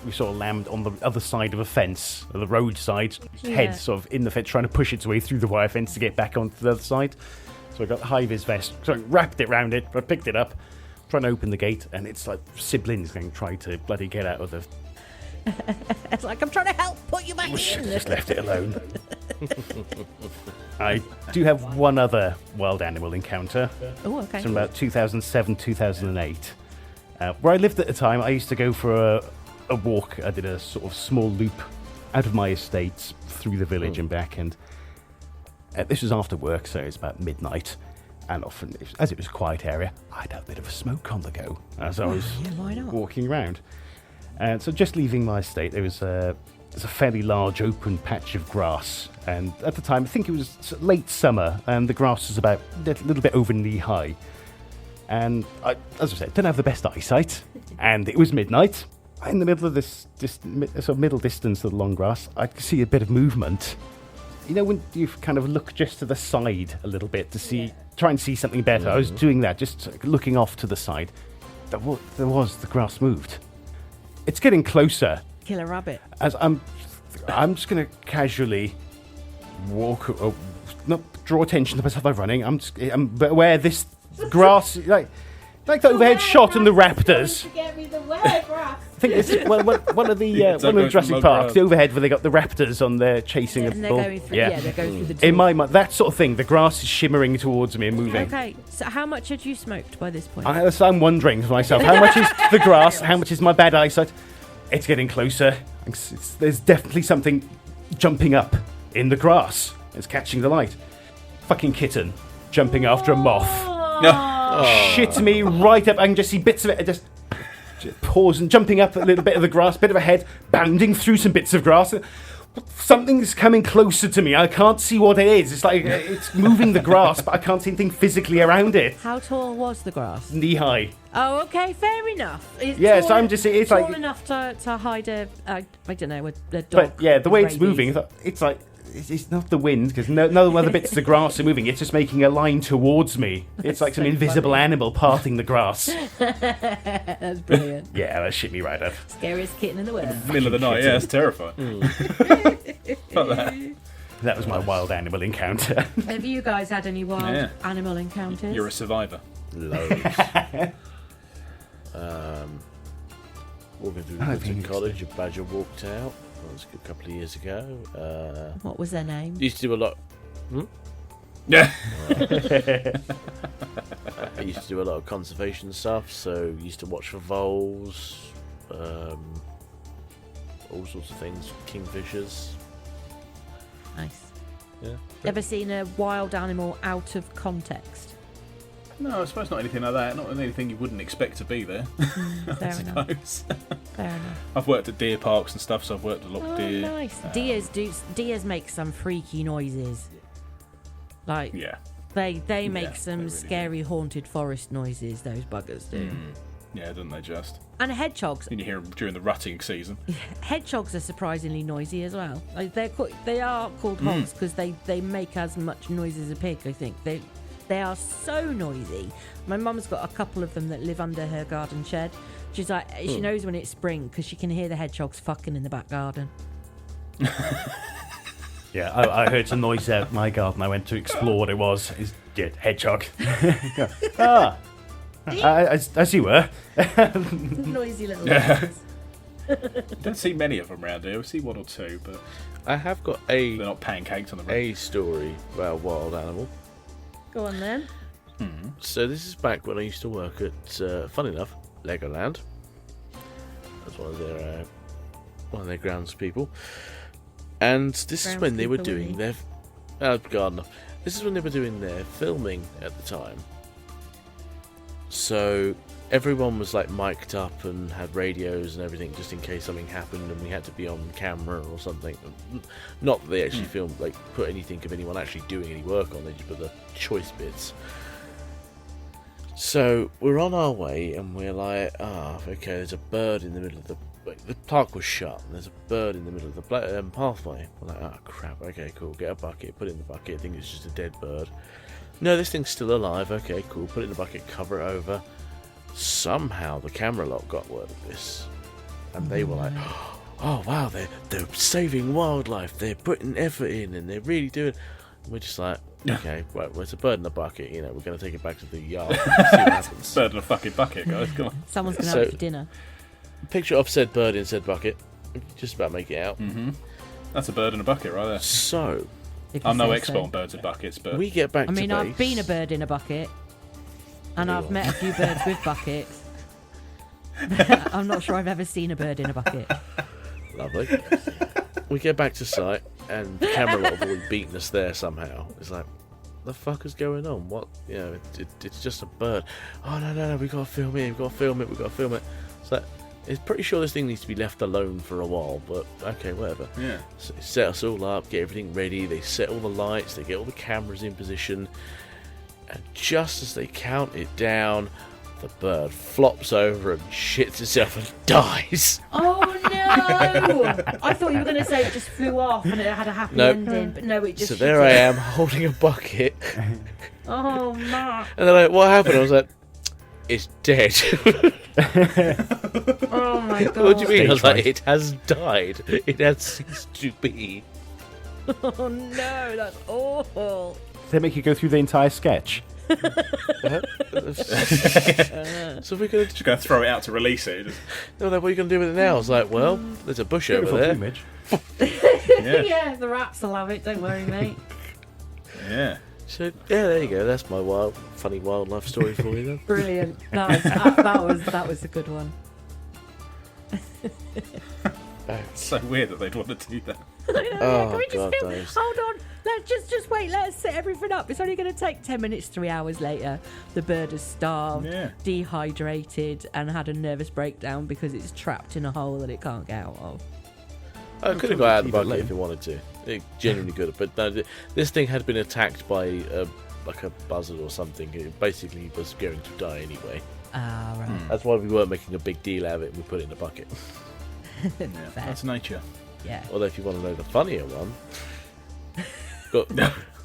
we saw a lamb on the other side of a fence, the road side, head sort of in the fence, trying to push its way through the wire fence to get back onto the other side. So I got the high-vis vest, so I wrapped it round it, I picked it up, trying to open the gate, and it's like siblings going to try to bloody get out of the... It's like, I'm trying to help put you back in. Just left it alone. I do have one other wild animal encounter. Oh, okay. It's from about 2007, 2008. Where I lived at the time, I used to go for a walk. I did a sort of small loop out of my estates through the village and back. And this was after work, so it's about midnight. And often, as it was a quiet area, I'd have a bit of a smoke on the go as I was why not? walking around. And so just leaving my estate, there's a fairly large open patch of grass. And at the time, I think it was late summer, and the grass was about a little bit over knee high. And I, as I said, didn't have the best eyesight. And it was midnight. In the middle of this sort of middle distance of the long grass, I could see a bit of movement. You know, when you kind of look just to the side a little bit to see, try and see something better. I was doing that, just looking off to the side. The grass moved. It's getting closer. Kill a rabbit. As I'm just going to casually walk, not draw attention to myself by running. I'm aware this grass, like the overhead shot and the raptors. Get me the where grass. I think it's one of the Jurassic Parks, the overhead where they got the raptors on there chasing And a they're bull. going through, they're going through the door. In my mind, that sort of thing, the grass is shimmering towards me and moving. Okay, so how much had you smoked by this point? I'm wondering to myself, how much is the grass? How much is my bad eyesight? It's getting closer. There's definitely something jumping up in the grass. It's catching the light. Fucking kitten jumping after a moth. Shit me right up. I can just see bits of it. Just pause and jumping up a little bit of the grass, bit of a head, bounding through some bits of grass. Something's coming closer to me. I can't see what it is. It's like it's moving the grass, but I can't see anything physically around it. How tall was the grass? Knee high. Oh, okay, fair enough. It's Yeah, tall, so I'm just. It's tall like. enough to hide a I don't know, a dog. But yeah, the way it's rabies. moving, it's like it's not the wind because no other bits of the grass are moving. It's just making a line towards me. It's like some invisible animal parting the grass. That's brilliant. Yeah, that shit me right up. Scariest kitten in the world. Middle of the night, yeah, it's terrifying. Fuck that. That was my wild animal encounter. Have you guys had any wild animal encounters? You're a survivor. Loads. Walking through Littleton College, a badger walked out. That was a good couple of years ago. What was their name? Used to do a lot. Yeah. I used to do a lot of conservation stuff, so used to watch for voles, all sorts of things, kingfishers. Nice. Yeah. Ever seen a wild animal out of context? No, I suppose not anything like that. Not anything you wouldn't expect to be there. I Fair enough. suppose. Fair enough. I've worked at deer parks and stuff, so I've worked a lot with deer. Nice. Deers make some freaky noises. Like, Yeah. they make they some really scary haunted forest noises, those buggers do. Yeah, don't they just? And hedgehogs. And you hear them during the rutting season. Hedgehogs are surprisingly noisy as well. Like they are called hogs because they make as much noise as a pig, I think. They are so noisy. My mum's got a couple of them that live under her garden shed. She's like, she knows when it's spring because she can hear the hedgehogs fucking in the back garden. Yeah, I heard some noise out my garden. I went to explore what it was. It's hedgehog. As you were. Noisy little buggers. Don't see many of them around here. We see one or two, but I have got they're not pancaked on the road. a story about a wild animal. Go on then. So this is back when I used to work at, fun enough, Legoland. That's one of their groundspeople. And this is when they were doing their... Oh, God, no. This is when they were doing their filming at the time. So everyone was like mic'd up and had radios and everything just in case something happened and we had to be on camera or something. Not that they actually filmed, like, put anything of anyone actually doing any work on, they just put the choice bits. So we're on our way and we're like, okay, there's a bird in the middle of the park was shut and there's a bird in the middle of the pathway. We're like, oh crap, okay, cool, get a bucket, put it in the bucket, I think it's just a dead bird. No, this thing's still alive, okay, cool, put it in the bucket, cover it over. Somehow the camera lot got word of this and they were like, oh wow, they're saving wildlife, they're putting effort in and they're really doing. We're just like, okay, well, it's a bird in the bucket, we're going to take it back to the yard and see what happens. Bird in a fucking bucket, guys. Come on. Someone's going to have it for dinner. Picture of said bird in said bucket. Just about make it out. That's a bird in a bucket right there. So, I'm no expert on birds in buckets, but we get back to I mean, base. I've been a bird in a bucket, and I've met a few birds with buckets. I'm not sure I've ever seen a bird in a bucket. Lovely. We get back to site, and the camera lot have already beaten us there somehow. It's like, the fuck is going on? What? It's just a bird. Oh, no, we gotta film it, we gotta film it. It's like, it's pretty sure this thing needs to be left alone for a while, but okay, whatever. yeah. So they set us all up, get everything ready, they set all the lights, they get all the cameras in position, and just as they count it down, the bird flops over and shits itself and dies. Oh no! I thought you were going to say it just flew off and it had a happy ending, but no, it just. So there I am holding a bucket. Oh man! And they're like, "What happened?" I was like, "It's dead." Oh my god! What do you mean? I was like, "It has died. It has ceased to be." Oh no, that's awful. Did they make you go through the entire sketch? So we're gonna Just going to throw it out to release it. no, what are you gonna do with it now? I was like, "Well, there's a bush over there." Plumage. Yeah, the rats will have it. Don't worry, mate. Yeah. So yeah, there you go. That's my funny wildlife story for you then. Brilliant. That was a good one. It's so weird that they'd want to do that. Oh, Can we just God, film? Dave. Hold on. Let's just wait. Let's set everything up. It's only going to take 10 minutes. 3 hours later, the bird is starved, dehydrated, and had a nervous breakdown because it's trapped in a hole that it can't get out of. I could have got out of the bucket if it wanted to. It genuinely could have. But no, this thing had been attacked by a buzzard or something. It basically was going to die anyway. Ah, right. That's why we weren't making a big deal out of it and we put it in a bucket. Yeah, that's nature. Yeah. Although if you want to know the funnier one...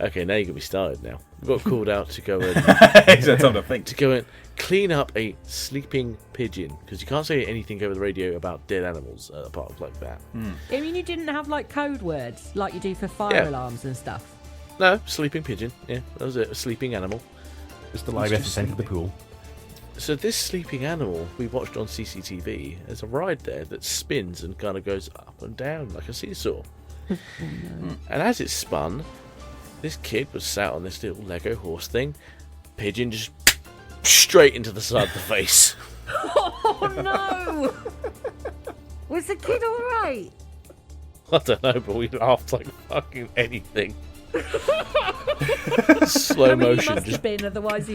Okay, now you can be started now. We got called out to go and... That's time to think. to go and clean up a sleeping pigeon. Because you can't say anything over the radio about dead animals at a park like that. I mean, you didn't have like code words like you do for fire alarms and stuff. No, sleeping pigeon. Yeah, that was it. A sleeping animal. Just the live descent of the pool. So this sleeping animal we watched on CCTV, there's a ride there that spins and kind of goes up and down like a seesaw. And as it spun, this kid was sat on this little Lego horse thing. Pigeon just straight into the side of the face. Oh no! Was the kid alright? I don't know, but we laughed like fucking anything. Slow I mean, he motion. must Just have been, otherwise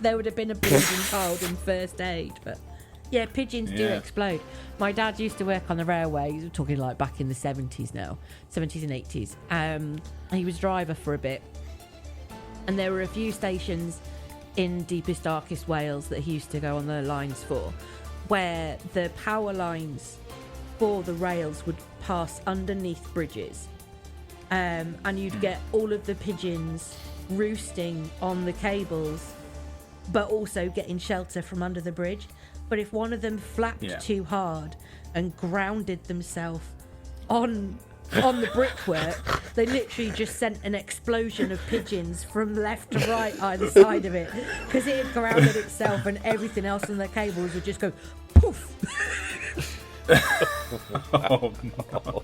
there would have been a bleeding child in first aid. But yeah, pigeons do Yeah. explode. My dad used to work on the railway. We're talking like back in the 70s now, 70s and 80s. He was driver for a bit, and there were a few stations in deepest, darkest Wales that he used to go on the lines for, where the power lines for the rails would pass underneath bridges. And you'd get all of the pigeons roosting on the cables, but also getting shelter from under the bridge. But if one of them flapped too hard and grounded themselves on the brickwork, they literally just sent an explosion of pigeons from left to right either side of it, because it had grounded itself, and everything else on the cables would just go poof. Oh no.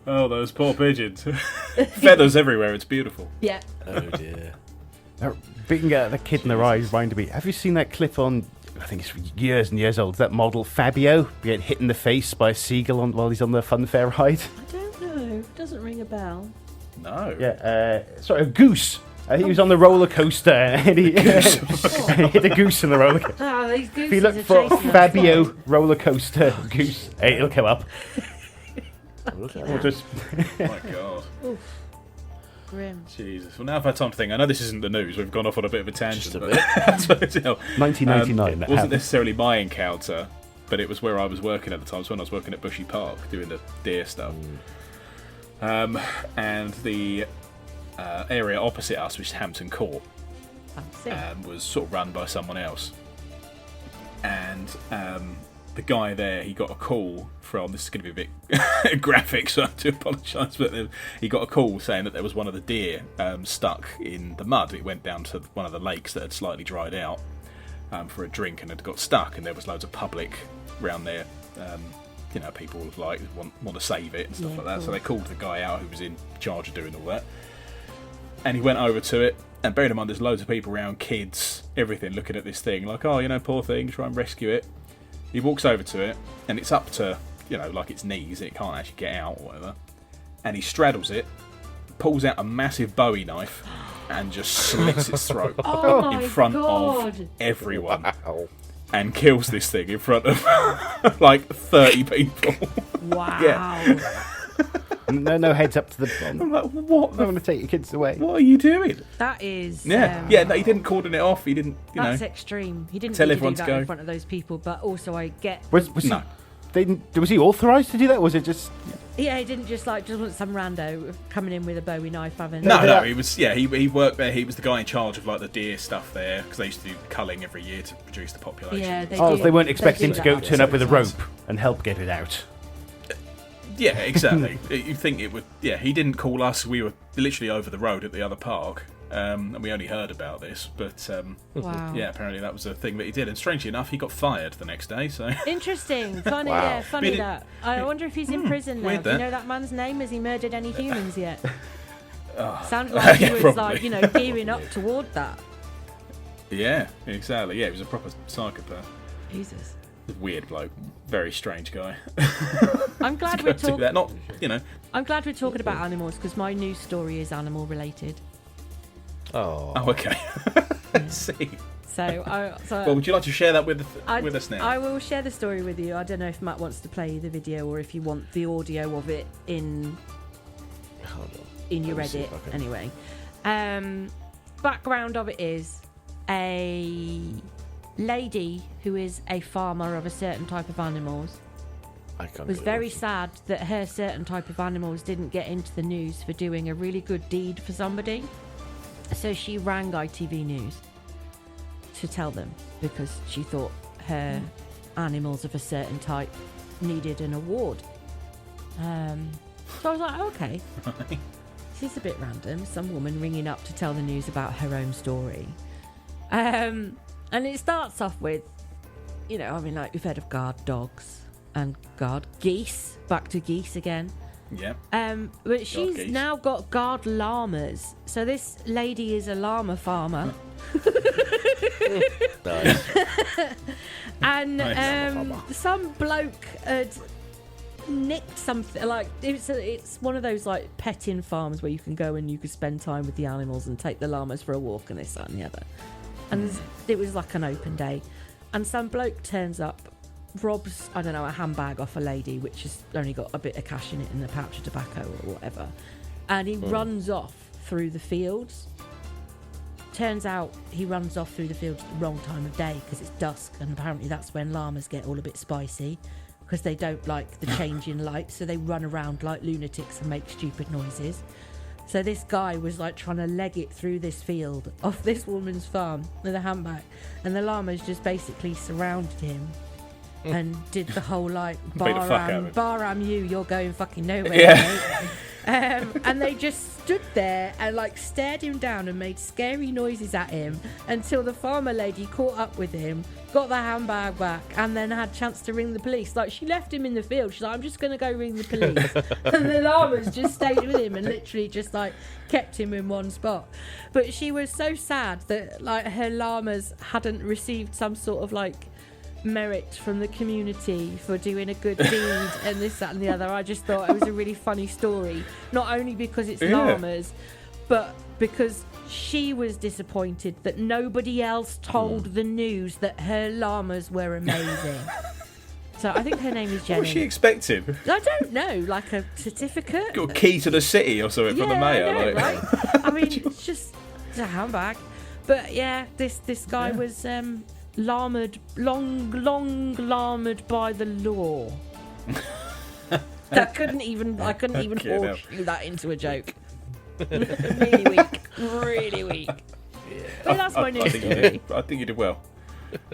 Oh, those poor pigeons. Feathers everywhere, it's beautiful. Yeah. oh dear. Being the kid in the eyes reminded me. Have you seen that clip on? I think it's years and years old. That model Fabio getting hit in the face by a seagull while he's on the funfair ride. I don't know. Doesn't ring a bell. No. Yeah, sorry, a goose. He was on the roller coaster and he hit a goose in the roller coaster. Oh, these gooses If you look are for chasing us. Fabio roller coaster goose, it'll come up. Look at Or that. just Oh my god. Oof. Grim. Jesus. Well, now I've had time to think. I know this isn't the news. We've gone off on a bit of a tangent. Just a but- bit. so, you know, 1999. it that wasn't happened. necessarily my encounter, but it was where I was working at the time. So when I was working at Bushy Park doing the deer stuff. And the area opposite us, which is Hampton Court, Fancy. was sort of run by someone else. And the guy there, he got a call from, this is going to be a bit graphic, so I do apologise, but he got a call saying that there was one of the deer stuck in the mud. It went down to one of the lakes that had slightly dried out for a drink and had got stuck, and there was loads of public around there. People like want to save it and stuff like that. cool. So they called the guy out who was in charge of doing all that. And he went over to it, and bearing in mind there's loads of people around, kids, everything, looking at this thing like, oh, poor thing, try and rescue it. He walks over to it, and it's up to, like its knees, it can't actually get out or whatever. And he straddles it, pulls out a massive Bowie knife, and just slits its throat Oh my in front God. of everyone. Ow. And kills this thing in front of like 30 people. Wow. No heads up to the I'm bomb. like, what? I want to take your kids away. What are you doing? That is. Yeah, no, he didn't cordon it off. He didn't, That's extreme. He didn't tell need to everyone do to that go. in front of those people, but also I get. Was No. was he authorised to do that? Was it just? Yeah, he didn't just want some rando coming in with a Bowie knife having. No, he was. Yeah, he worked there. He was the guy in charge of like the deer stuff there because they used to do culling every year to reduce the population. Yeah, they Oh, do. they weren't expecting do to go that. turn up with a rope and help get it out. Yeah, exactly. You think it would? Yeah, he didn't call us. We were literally over the road at the other park, and we only heard about this. But Wow. yeah, apparently that was a thing that he did. And strangely enough, he got fired the next day. So Interesting. Funny, Wow. yeah, funny But it- that. I wonder if he's in prison now. weird Do you that. know that man's name? Has he murdered any humans yet? Sounded like he yeah, was probably. like, gearing up toward that. yeah, exactly. Yeah, he was a proper psychopath. Jesus. Weird bloke, very strange guy. I'm glad we're Do talking. that, not I'm glad we're talking about animals because my news story is animal related. Oh. Oh, okay. Let's see. So, Well, would you like to share that with I us now? I will share the story with you. I don't know if Matt wants to play the video or if you want the audio of it in Hold on. your Let me see edit. if I can- Anyway, background of it is a lady who is a farmer of a certain type of animals I can't was get it very off. sad that her certain type of animals didn't get into the news for doing a really good deed for somebody. So she rang ITV News to tell them because she thought her animals of a certain type needed an award. So I was like, okay, this is a bit random. Some woman ringing up to tell the news about her own story. And it starts off with, like we've heard of guard dogs and guard geese. Back to geese again. Yeah. But she's geese. now got guard llamas. So this lady is a llama farmer. Nice. And Nice. some bloke had nicked something. Like it's one of those like petting farms where you can go and you can spend time with the animals and take the llamas for a walk and this, that, and the other. And it was like an open day, and some bloke turns up, robs, I don't know, a handbag off a lady which has only got a bit of cash in it and a pouch of tobacco or whatever, and he runs off through the fields. Turns out he runs off through the fields at the wrong time of day because it's dusk, and apparently that's when llamas get all a bit spicy because they don't like the change in light, so they run around like lunatics and make stupid noises. So this guy was like trying to leg it through this field off this woman's farm with a handbag, and the llamas just basically surrounded him and did the whole like Baram you, you're going fucking nowhere. Yeah. And they just stood there and like stared him down and made scary noises at him until the farmer lady caught up with him, got the handbag back, and then had a chance to ring the police. Like, she left him in the field. She's like, I'm just going to go ring the police. And the llamas just stayed with him and literally just like kept him in one spot. But she was so sad that like her llamas hadn't received some sort of like merit from the community for doing a good deed and this, that, and the other. I just thought it was a really funny story, not only because it's llamas, but because she was disappointed that nobody else told the news that her llamas were amazing. So I think her name is Jenny. What was she expecting? I don't know, like a certificate, Got a key to the city or something from the mayor. I know, like. right? I mean, it's just a handbag. But yeah, this guy was llamaed, long llamaed by the law. I couldn't even horseshoe that into a joke. really weak. Yeah. But that's my news I think you did well.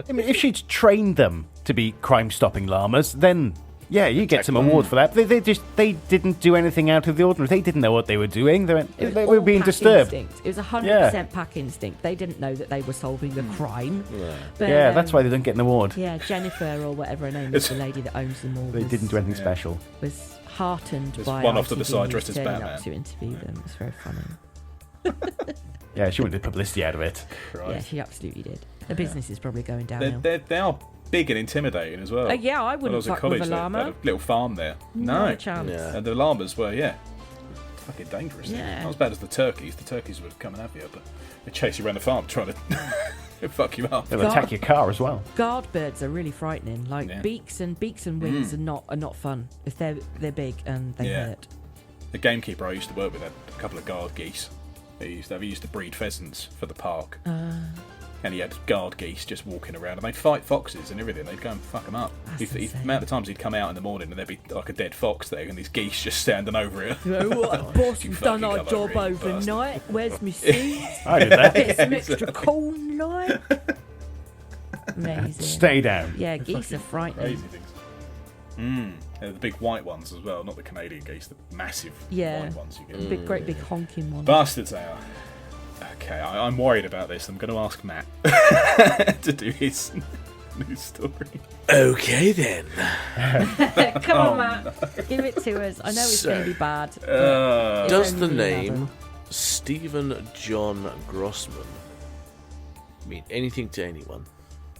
I mean, if she'd trained them to be crime-stopping llamas, then yeah, you get some award for that. They didn't do anything out of the ordinary. They didn't know what they were doing. They were being disturbed. Instinct. It was 100% pack instinct. They didn't know that they were solving the crime. Yeah. But, Yeah, that's why they don't get an award. Yeah, Jennifer or whatever her name is, the lady that owns them all. They didn't do anything special. Was heartened There's by one off to the ITV side dressed as turning Batman. up to interview them. It's very funny. Yeah, she wanted publicity out of it. Right. Yeah, she absolutely did. The business is probably going downhill. They are big and intimidating as well. Yeah, I When I wouldn't was at fuck college, with a they llama. had a little farm there. No No. chance. Yeah. And the llamas were, fucking dangerous. Yeah. Not as bad as the turkeys. The turkeys would come and have you, but they chase you around the farm trying to fuck you up. They'll attack your car as well. Guard birds are really frightening. Like Yeah. beaks and wings are not fun if they're big and they Yeah. hurt. The gamekeeper I used to work with had a couple of guard geese. He used to breed pheasants for the park. And he had guard geese just walking around, and they'd fight foxes and everything. They'd go and fuck them up. That's The insane. amount of times he'd come out in the morning and there'd be like a dead fox there, and these geese just standing over it. You know what, boss, You we've done fucking our come job over here, overnight. Where's my seat? I did that. Get some extra corn, like. Amazing. Stay down. Yeah, geese are frightening. Crazy things. They're the big white ones as well, not the Canadian geese, the massive white ones you get. Great big honking one. Bastards they are. Okay, I'm worried about this. I'm going to ask Matt to do his news story. Okay then. Come on, Matt. Give it to us. I know it's going to be bad. It's Does only the name 11. Stephen John Grossman mean anything to anyone?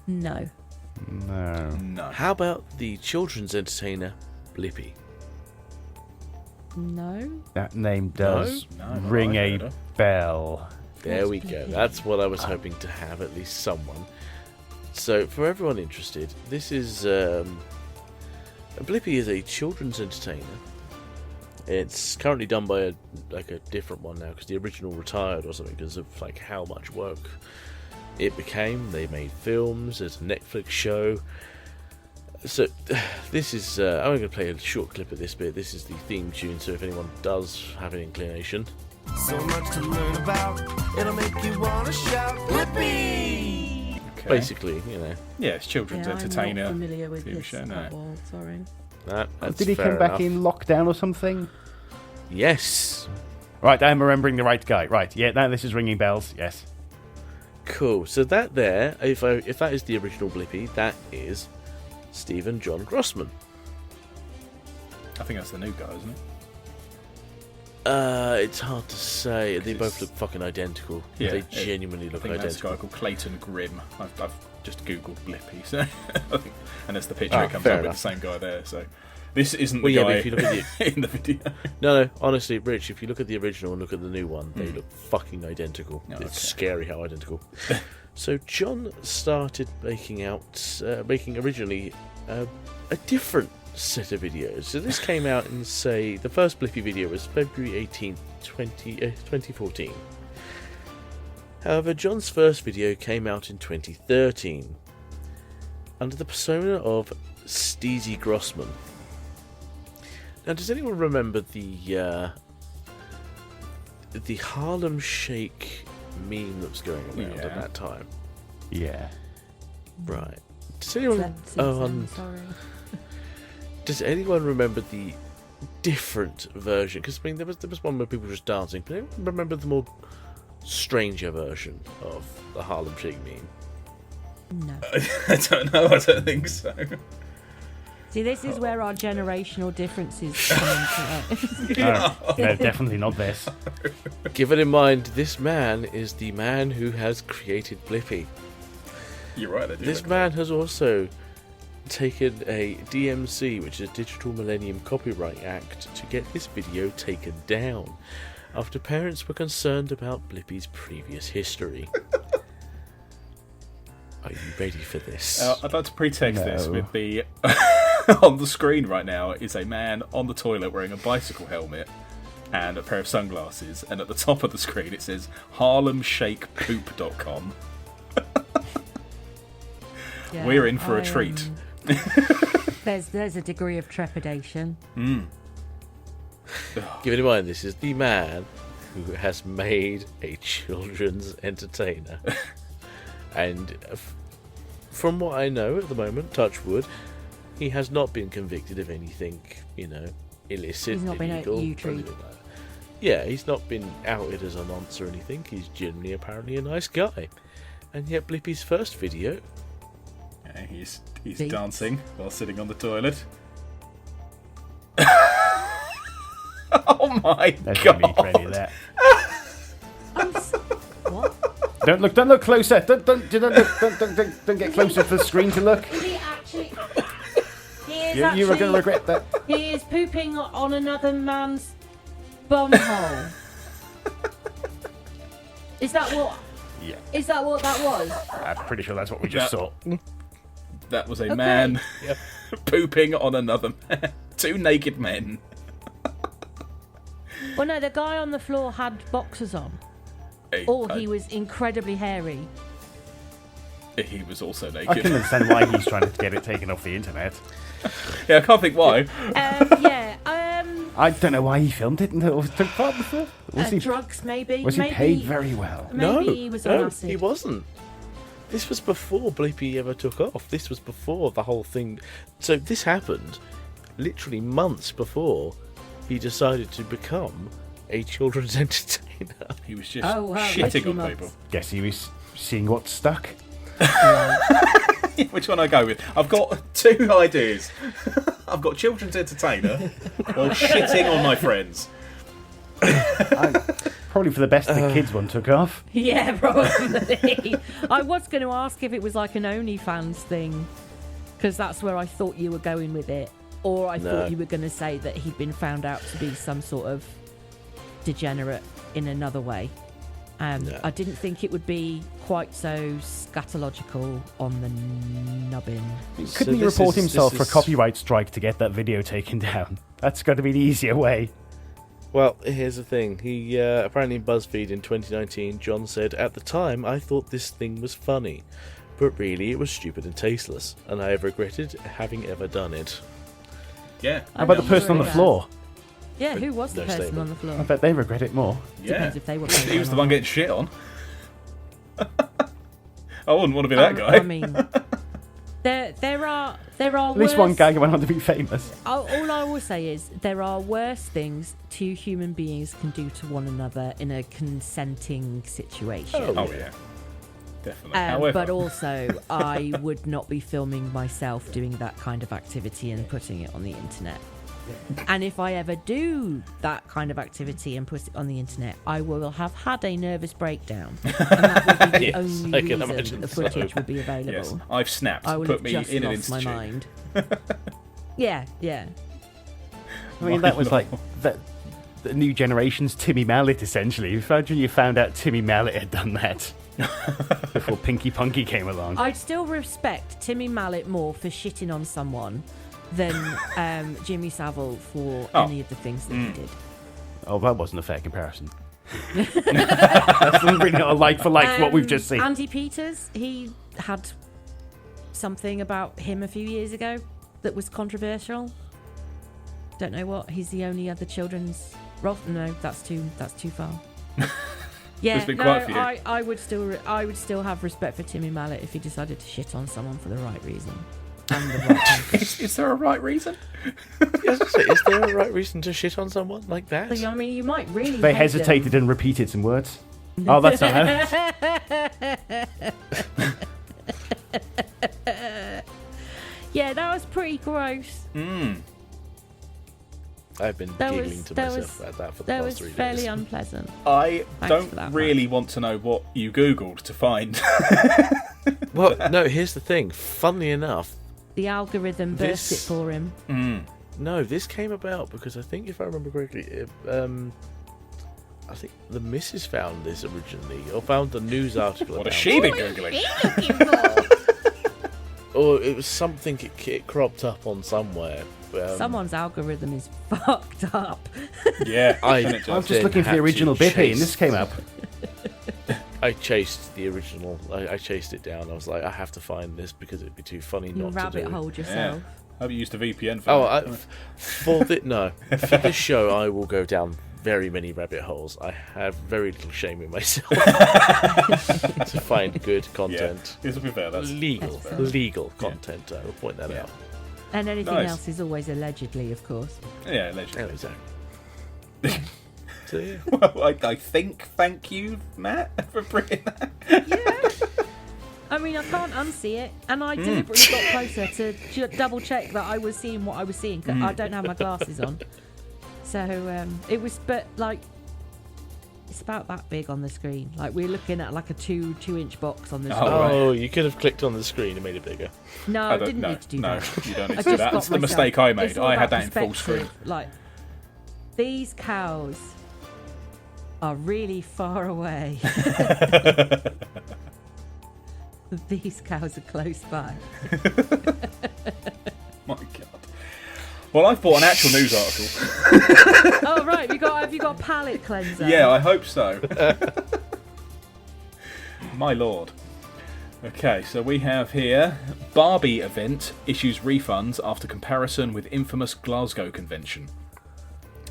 No. No. No. How about the children's entertainer Blippi? No. That name does No, not ring I've a heard of. bell. There we go. Blippi? That's what I was hoping to have, at least someone. So, for everyone interested, this is Blippi is a children's entertainer. It's currently done by a different one now because the original retired or something because of like how much work it became. They made films. There's a Netflix show. So this is I'm going to play a short clip of this bit. This is the theme tune. So if anyone does have an inclination, So much to learn about, it'll make you want to shout, Blippi! Okay. basically, you know, Yeah, it's children's Yeah, entertainer. I'm not familiar with TV this show, no. at all. Sorry. that's Did he fair come back enough. in lockdown or something? Yes. Right, I'm remembering the right guy. Right, yeah, now this is ringing bells. Yes. Cool. So that there, if that is the original Blippi, that is Stephen John Grossman. I think that's the new guy, isn't it? It's hard to say. They both look fucking identical. Yeah, They genuinely I look think that's a identical. guy called Clayton Grimm. I've just googled Blippi, so and there's the picture. Ah, It comes fair up with enough. the same guy there. So This isn't Well, the yeah, guy but if you look at in the video. No, honestly, Rich, if you look at the original and look at the new one, they look fucking identical. Oh, It's okay. scary how identical. So John started making originally a different set of videos. So this came out in, say, the first Blippi video was February 18th, 2014. However, John's first video came out in 2013 under the persona of Steezy Grossman. Now, does anyone remember the Harlem Shake meme that was going around at that time? Yeah. Right. Does anyone? Sorry. Does anyone remember the different version? Because I mean, there was one where people were just dancing. But anyone remember the more stranger version of the Harlem Shake meme? No. I don't know. I don't think so. See, this is where our generational differences come into it. No, definitely not this. Given in mind, this man is the man who has created Blippi. You're right. I do This look man has also taken a DMC, which is Digital Millennium Copyright Act, to get this video taken down after parents were concerned about Blippi's previous history. Are you ready for this? I'd like to pretext this No. with the on the screen right now is a man on the toilet wearing a bicycle helmet and a pair of sunglasses, and at the top of the screen it says harlemshakepoop.com. Yeah, We're in for a treat. There's a degree of trepidation. Given in mind, this is the man who has made a children's entertainer. And from what I know at the moment, touch wood, he has not been convicted of anything, illicit, He's not been illegal, at or U-Treat. anything like that. Yeah, he's not been outed as a nonce or anything. He's generally apparently a nice guy. And yet Blippi's first video... Yeah, he's See? dancing while sitting on the toilet. Oh my There's no need for any of god! that. What? Don't look closer. Don't get closer to the screen to look. Is he actually? He is You were going to regret that. He is pooping on another man's bumhole. Is that what? Yeah, Is that what that was? I'm pretty sure that's what we just saw. That was a Okay. man pooping on another man. Two naked men. Well, no, the guy on the floor had boxers on, or he was incredibly hairy. He was also I naked. can understand why he's trying to get it taken off the internet. Yeah, I can't think why. I don't know why he filmed it and took part in it. Was he Drugs, maybe. was he maybe, paid very well? Maybe he was on acid. he wasn't. This was before Blippi ever took off. This was before the whole thing. So this happened literally months before he decided to become a children's entertainer. He was just Oh, wow, shitting literally on months. people. Guess he was seeing what stuck. Which one I go with? I've got two ideas. I've got children's entertainer or shitting on my friends. Probably for the best the kids one took off. Yeah, probably. I was going to ask if it was like an OnlyFans thing, because that's where I thought you were going with it. Or I thought you were going to say that he'd been found out to be some sort of degenerate in another way. I didn't think it would be quite so scatological on the nubbin. Couldn't he report himself for a copyright strike to get that video taken down? That's got to be the easier way. Well, here's the thing. He apparently in BuzzFeed in 2019, John said, "At the time, I thought this thing was funny, but really it was stupid and tasteless, and I have regretted having ever done it." Yeah. How about the person on the floor? Yeah, who was the No person statement. on the floor? I bet they regret it more. Yeah. Depends if they were He paying was the or one not. getting shit on. I wouldn't want to be that guy. I mean, there are At least one guy went on to be famous. All I will say is there are worse things two human beings can do to one another in a consenting situation. Oh yeah, definitely. However, But also, I would not be filming myself doing that kind of activity and putting it on the internet. And if I ever do that kind of activity and put it on the internet, I will have had a nervous breakdown. And that would be the Yes, only I can reason imagine that the so. footage would be available. yes, I've snapped. I would Put have me just in an lost my institute. mind. Yeah. I mean, that was like the new generation's Timmy Mallet, essentially. Imagine you found out Timmy Mallet had done that before Pinky Punky came along. I'd still respect Timmy Mallet more for shitting on someone than Jimmy Savile for any of the things that he did. Oh, that wasn't a fair comparison. That's really not a like for like what we've just seen. Andy Peters, he had something about him a few years ago that was controversial. Don't know what. He's the only other children's. No, that's too far. Yeah, There's been quite a few. I would still have respect for Timmy Mallet if he decided to shit on someone for the right reason. And the right purpose. Is there a right reason? Yes, is there a right reason to shit on someone like that? I mean, you might really. They hate hesitated them. and repeated some words. Oh, that's not how. Yeah, that was pretty gross. I've been giggling to myself about that for the past 3 days. That was fairly unpleasant. I Thanks for that, don't really want to know what you Googled to find. Well, no, here's the thing. Funnily enough, The algorithm burst it for him. no, this came about because I think, if I remember correctly, I think the missus found this originally, or found the news article. What about has she been it. Googling? Or it was something it cropped up on somewhere. Someone's algorithm is fucked up. Yeah, I was just looking for the original Bippy, and this came up. I chased the original. I chased it down. I was like, I have to find this because it'd be too funny You not to rabbit do. holed yourself. Have you used a VPN for that? For this show, I will go down very many rabbit holes. I have very little shame in myself to find good content. Yeah, to be fair, that's legal content. I will point that out. And anything Nice. else is always allegedly, of course. Yeah, allegedly. Yeah, exactly. So yeah. Well, I think, thank you, Matt, for bringing that. Yeah. I mean, I can't unsee it, and I deliberately got closer to double check that I was seeing what I was seeing, because I don't have my glasses on. So it was, but like, it's about that big on the screen. Like, we're looking at like a 2-inch box on the screen. Oh, you could have clicked on the screen and made it bigger. No, I didn't need to do no, that. you don't need I to do just that. got That's the myself- mistake I it's made. all I had about that in full screen. perspective. Like, these cows are really far away. These cows are close by. My God. Well, I've bought an actual news article. Oh right, have you got a palate cleanser? Yeah, I hope so. My lord. Okay, so we have here Barbie event issues refunds after comparison with infamous Glasgow convention.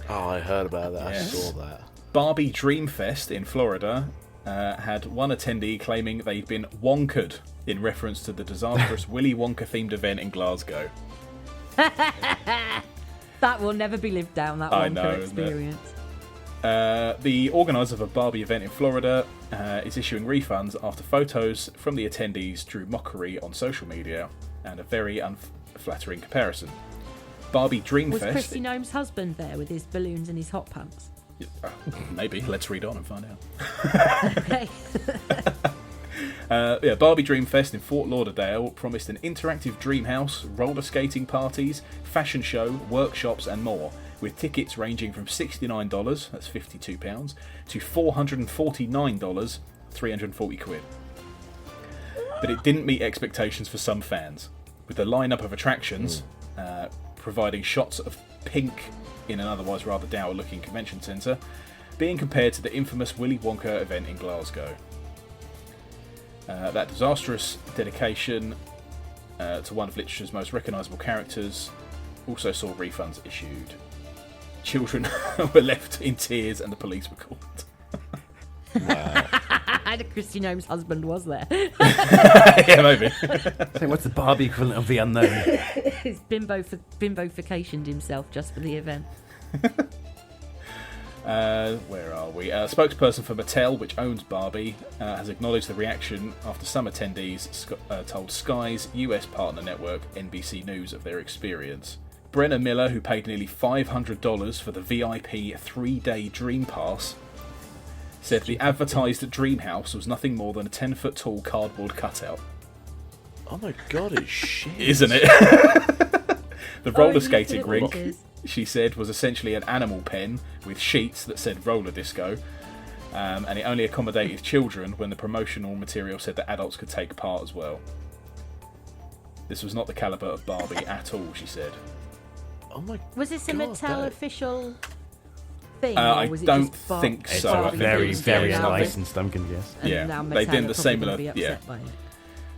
Oh, I heard about that. Yes. I saw that. Barbie Dreamfest in Florida had one attendee claiming they'd been wonkered in reference to the disastrous Willy Wonka themed event in Glasgow. That will never be lived down, that I Wonka know, isn't it? experience. The organiser of a Barbie event in Florida is issuing refunds after photos from the attendees drew mockery on social media and a very unflattering comparison. Barbie Was Dreamfest... Christy Gnome's husband there with his balloons and his hot pants? Maybe. Let's read on and find out. Okay. Barbie Dreamfest in Fort Lauderdale promised an interactive dream house, roller skating parties, fashion show, workshops and more, with tickets ranging from $69, that's £52, to $449, 340 quid. But it didn't meet expectations for some fans, with a lineup of attractions providing shots of pink in an otherwise rather dour-looking convention centre, being compared to the infamous Willy Wonka event in Glasgow. That disastrous dedication to one of literature's most recognisable characters also saw refunds issued. Children were left in tears and the police were called. Christy Gnome's husband was there. Yeah, maybe. So what's the Barbie equivalent of the unknown? He's bimboficationed himself just for the event. Where are we? A spokesperson for Mattel, which owns Barbie, has acknowledged the reaction after some attendees told Sky's US partner network, NBC News, of their experience. Brenna Miller, who paid nearly $500 for the VIP 3-day Dream Pass, said the advertised Dream House was nothing more than a 10-foot tall cardboard cutout. Oh my God, it's shit. Isn't it? The roller skating you look at rink. pictures. she said, was essentially an animal pen with sheets that said roller disco. And it only accommodated children when the promotional material said that adults could take part as well. This was not the calibre of Barbie at all, she said. Oh my Was this a God, Mattel that- official thing? I or was it don't just think It's so. I think very, it was very something. unlicensed, I'm going to guess. And Yeah, now they Mattel did are the probably same gonna with- be upset yeah. by it.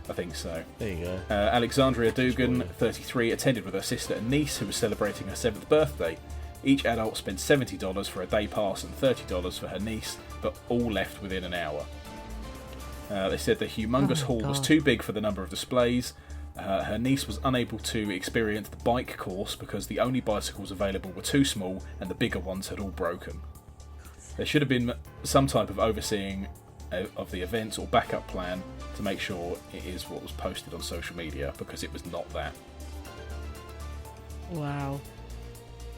I think so. There you go. Alexandria Dugan, 33, attended with her sister and niece who was celebrating her 7th birthday. Each adult spent $70 for a day pass and $30 for her niece, but all left within an hour. They said the humongous Oh my hall was God. too big for the number of displays. Her niece was unable to experience the bike course because the only bicycles available were too small and the bigger ones had all broken. There should have been some type of overseeing of the events or backup plan to make sure it is what was posted on social media, because it was not that. Wow.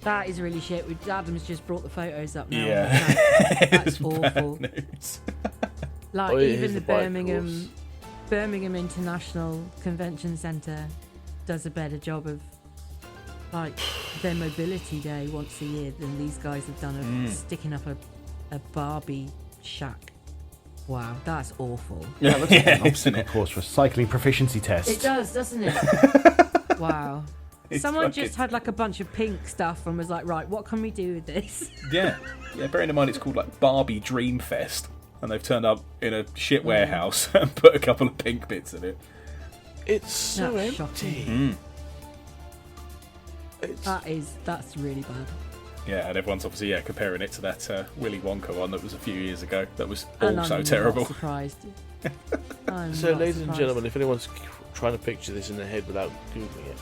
That is really shit. Adam's just brought the photos up now. Yeah. That's It's awful. bad news. Like Oh, yeah, even here's the the bike Birmingham International Convention Centre does a better job of like their mobility day once a year than these guys have done of sticking up a Barbie shack. Wow, that's awful. Yeah, it looks like an isn't obstacle it? course for a cycling proficiency test. It does, doesn't it? Wow. It's Someone fucking- just had like a bunch of pink stuff and was like, right, what can we do with this? Yeah, bearing in mind it's called like Barbie Dream Fest, and they've turned up in a shit warehouse and put a couple of pink bits in it. It's so That's empty. shocking. It's, That's really bad. Yeah, and everyone's obviously comparing it to that Willy Wonka one that was a few years ago. That was And also I'm terrible. Not surprised. I'm so, not ladies and surprised. gentlemen, if anyone's trying to picture this in their head without googling it,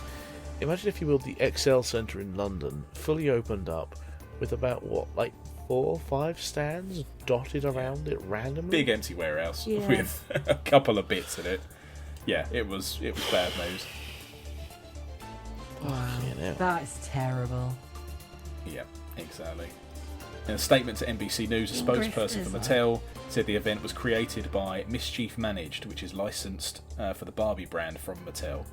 imagine if you will the XL Centre in London fully opened up with about like 4 or 5 stands dotted around it randomly. Big empty warehouse Yeah. with a couple of bits in it. Yeah, it was bad news. Wow, Fucking hell. that's terrible. Yeah, exactly. In a statement to NBC News, a spokesperson for Mattel said the event was created by Mischief Managed, which is licensed for the Barbie brand from Mattel.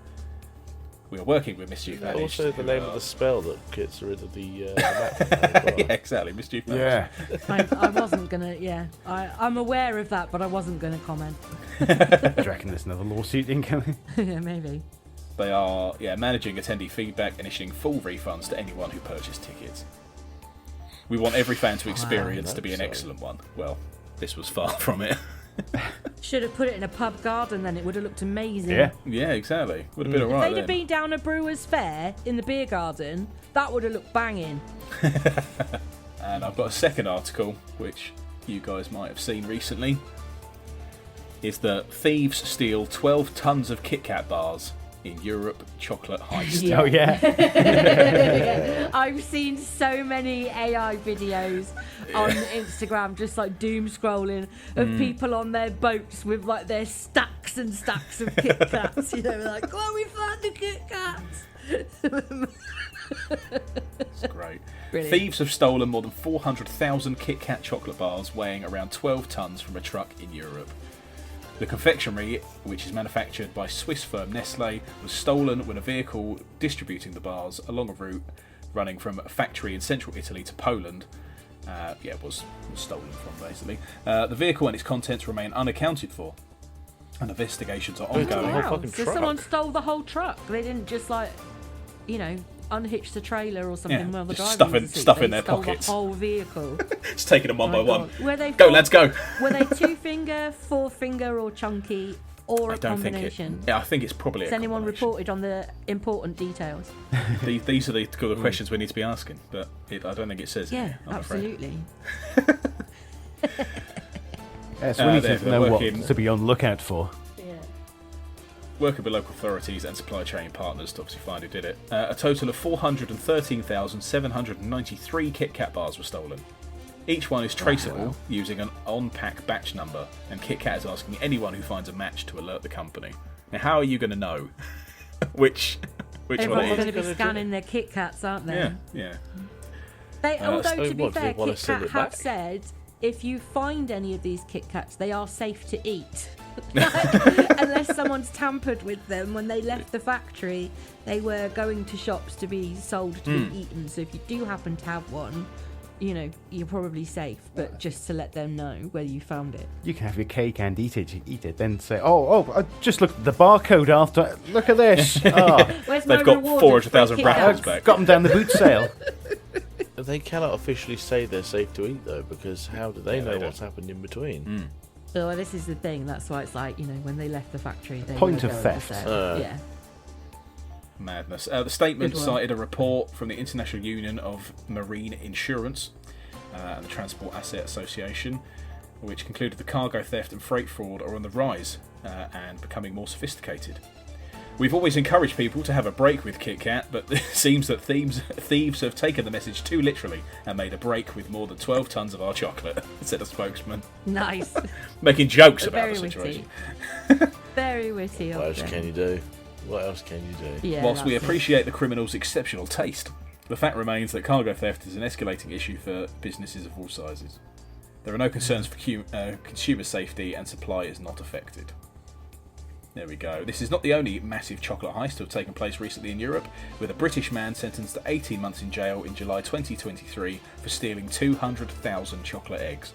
We are working with Mischief Managed. Also, the who name are- of the spell that gets rid of the map as well. Yeah, exactly. Mischief Managed. Yeah. I wasn't gonna. Yeah, I'm aware of that, but I wasn't gonna comment. Do you reckon there's another lawsuit incoming? Yeah, maybe. They are managing attendee feedback and issuing full refunds to anyone who purchased tickets. We want every fan to experience to be an so. excellent one. Well, this was far from it. Should have put it in a pub garden, then it would have looked amazing. Yeah. Yeah, exactly. Would have been If alright they'd have then. been down a brewer's fair in the beer garden, that would have looked banging. And I've got a second article, which you guys might have seen recently, is that thieves steal 12 tons of Kit Kat bars in Europe chocolate heist. Yeah. Oh, yeah. I've seen so many AI videos on Instagram, just like doom scrolling of people on their boats with like their stacks and stacks of Kit Kats. You know, like, oh, we found the Kit Kats. It's great. Brilliant. Thieves have stolen more than 400,000 Kit Kat chocolate bars weighing around 12 tons from a truck in Europe. The confectionery, which is manufactured by Swiss firm Nestlé, was stolen when a vehicle distributing the bars along a route running from a factory in central Italy to Poland was stolen from, basically. The vehicle and its contents remain unaccounted for, and investigations are Oh, ongoing. wow. Wow. fucking So truck. someone stole the whole truck. They didn't just like, you know, unhitch the trailer or something Yeah, while the just driver was asleep. stuff in They their stole pockets. The whole vehicle. It's taking them one by My one. God. Were they Go, four- lads, go! Were they 2-finger, 4-finger, or chunky, or a I don't think it. combination? Yeah, I think it's probably Has a anyone combination. reported on the important details? These are the kind of questions we need to be asking, but I don't think it says. Yeah, it here, I'm afraid. absolutely. Yeah, so we need they're to know working- what to be on the lookout for. Yeah. Working with local authorities and supply chain partners to obviously find who did it. A total of 413,793 Kit Kat bars were stolen. Each one is traceable using an on-pack batch number, and Kit Kat is asking anyone who finds a match to alert the company. Now, how are you going to know which one Everyone's it going is? to be scanning their Kit Kats, aren't they? Yeah, yeah. They, although so to be what, do they fair, wanna Kit send Kat it have back? said if you find any of these Kit Kats, they are safe to eat. Unless someone's tampered with them when they left the factory, they were going to shops to be sold to be eaten. So if you do happen to have one, you know, you're probably safe, but just to let them know where you found it. You can have your cake and eat it, then say, I just looked at the barcode after. Look at this. Oh, Where's my They've got reward of 400,000 free brackets kickbacks? back. got them down the boot sale. They cannot officially say they're safe to eat, though, because how do they know what's happened in between? So this is the thing. That's why it's like, you know, when they left the factory, they Point were of going to theft. sell. Yeah. Madness. The statement Good one. cited a report from the International Union of Marine Insurance and the Transport Asset Association, which concluded the cargo theft and freight fraud are on the rise and becoming more sophisticated. We've always encouraged people to have a break with Kit Kat, but it seems that thieves have taken the message too literally and made a break with more than 12 tons of our chocolate, said a spokesman. Nice. Making jokes about Very the witty. situation. Very witty. What of else them. can you do? What else can you do? Yeah, Whilst we that's it. appreciate the criminal's exceptional taste, the fact remains that cargo theft is an escalating issue for businesses of all sizes. There are no concerns for consumer safety, and supply is not affected. There we go. This is not the only massive chocolate heist to have taken place recently in Europe, with a British man sentenced to 18 months in jail in July 2023 for stealing 200,000 chocolate eggs.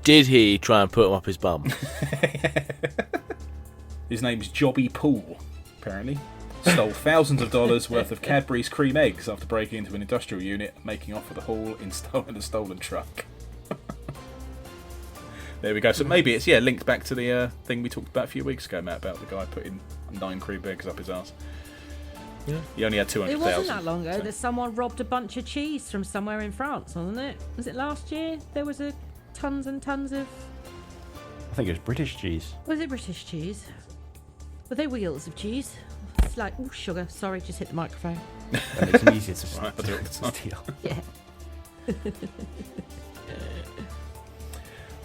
Did he try and put them up his bum? His name's Jobby Poole, apparently. Stole thousands of dollars worth of Cadbury's cream eggs after breaking into an industrial unit, making off with a haul in a stolen truck. There we go. So maybe it's linked back to the thing we talked about a few weeks ago, Matt, about the guy putting 9 cream eggs up his arse. Yeah. He only had It 200,000. wasn't that long ago that someone robbed a bunch of cheese from somewhere in France, wasn't it? Was it last year? There was tons and tons of... I think it was British cheese. Was it British cheese? Were they wheels of cheese? It's like, oh, sugar. Sorry, just hit the microphone. That makes it easier to Right, I'll do it all the time. steal. Yeah.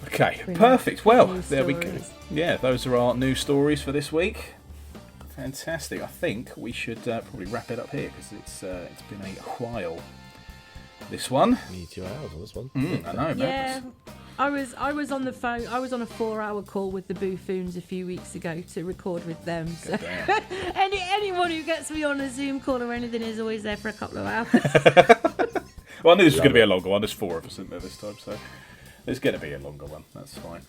Okay, Brilliant. perfect. Well, News there we go. stories. Yeah, those are our news stories for this week. Fantastic. I think we should probably wrap it up here because it's been a while. This one. Need 2 hours on this one. I know, Yeah. madness. I was on the phone. I was on a 4-hour call with the Buffoons a few weeks ago to record with them. So Goddamn. anyone who gets me on a Zoom call or anything is always there for a couple of hours. Well, I knew this was going to be a longer one. There's 4 of us, isn't there, this time? So there's going to be a longer one. That's fine.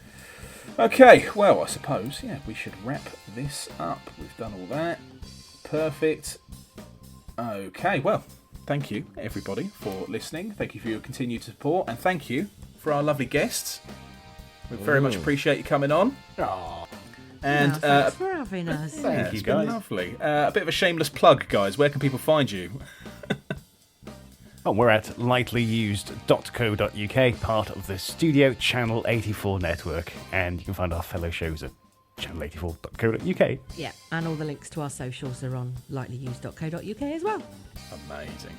Okay, well, I suppose, we should wrap this up. We've done all that. Perfect. Okay, well, thank you, everybody, for listening. Thank you for your continued support. And thank you for our lovely guests. We very much appreciate you coming on. And thanks for having us. Thank you, it's been guys. lovely. A bit of a shameless plug, guys. Where can people find you? Oh, we're at lightlyused.co.uk, part of the Studio Channel 84 network, and you can find our fellow shows at channel84.co.uk. Yeah, and all the links to our socials are on lightlyused.co.uk as well. Amazing.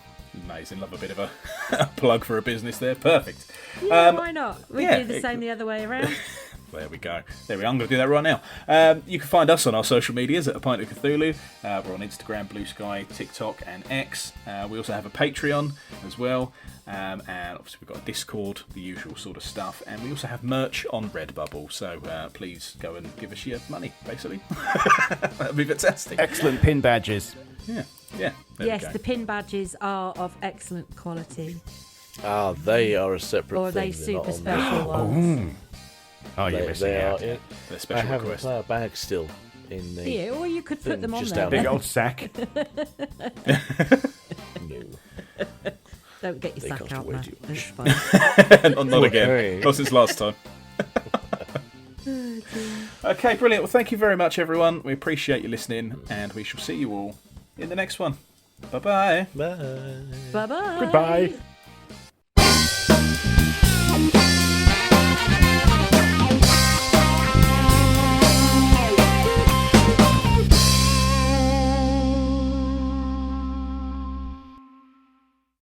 Love a bit of a plug for a business there. Perfect. Yeah, why not? We yeah, do the same the other way around. There we go. I'm going to do that right now. You can find us on our social medias at A Pint of Cthulhu. We're on Instagram, BlueSky, TikTok, and X. We also have a Patreon as well. And obviously we've got a Discord, the usual sort of stuff. And we also have merch on Redbubble. So please go and give us your money, basically. That'd be fantastic. Excellent pin badges. Yeah. There Yes, we go. the pin badges are of excellent quality. Ah, they are a separate Or are they thing. They're super not on special ones? Oh, you're They missing out. are. Yeah. They're I special have a request. flower bag still in the. Yeah, or you could put Thing them on just there. out Big then. old sack. No. Don't get your They sack cost out, way man. too It's much. fine. Not again. Hey. Not since last time. Okay, brilliant. Well, thank you very much, everyone. We appreciate you listening, and we shall see you all in the next one. Bye-bye. Bye. Bye-bye. Goodbye.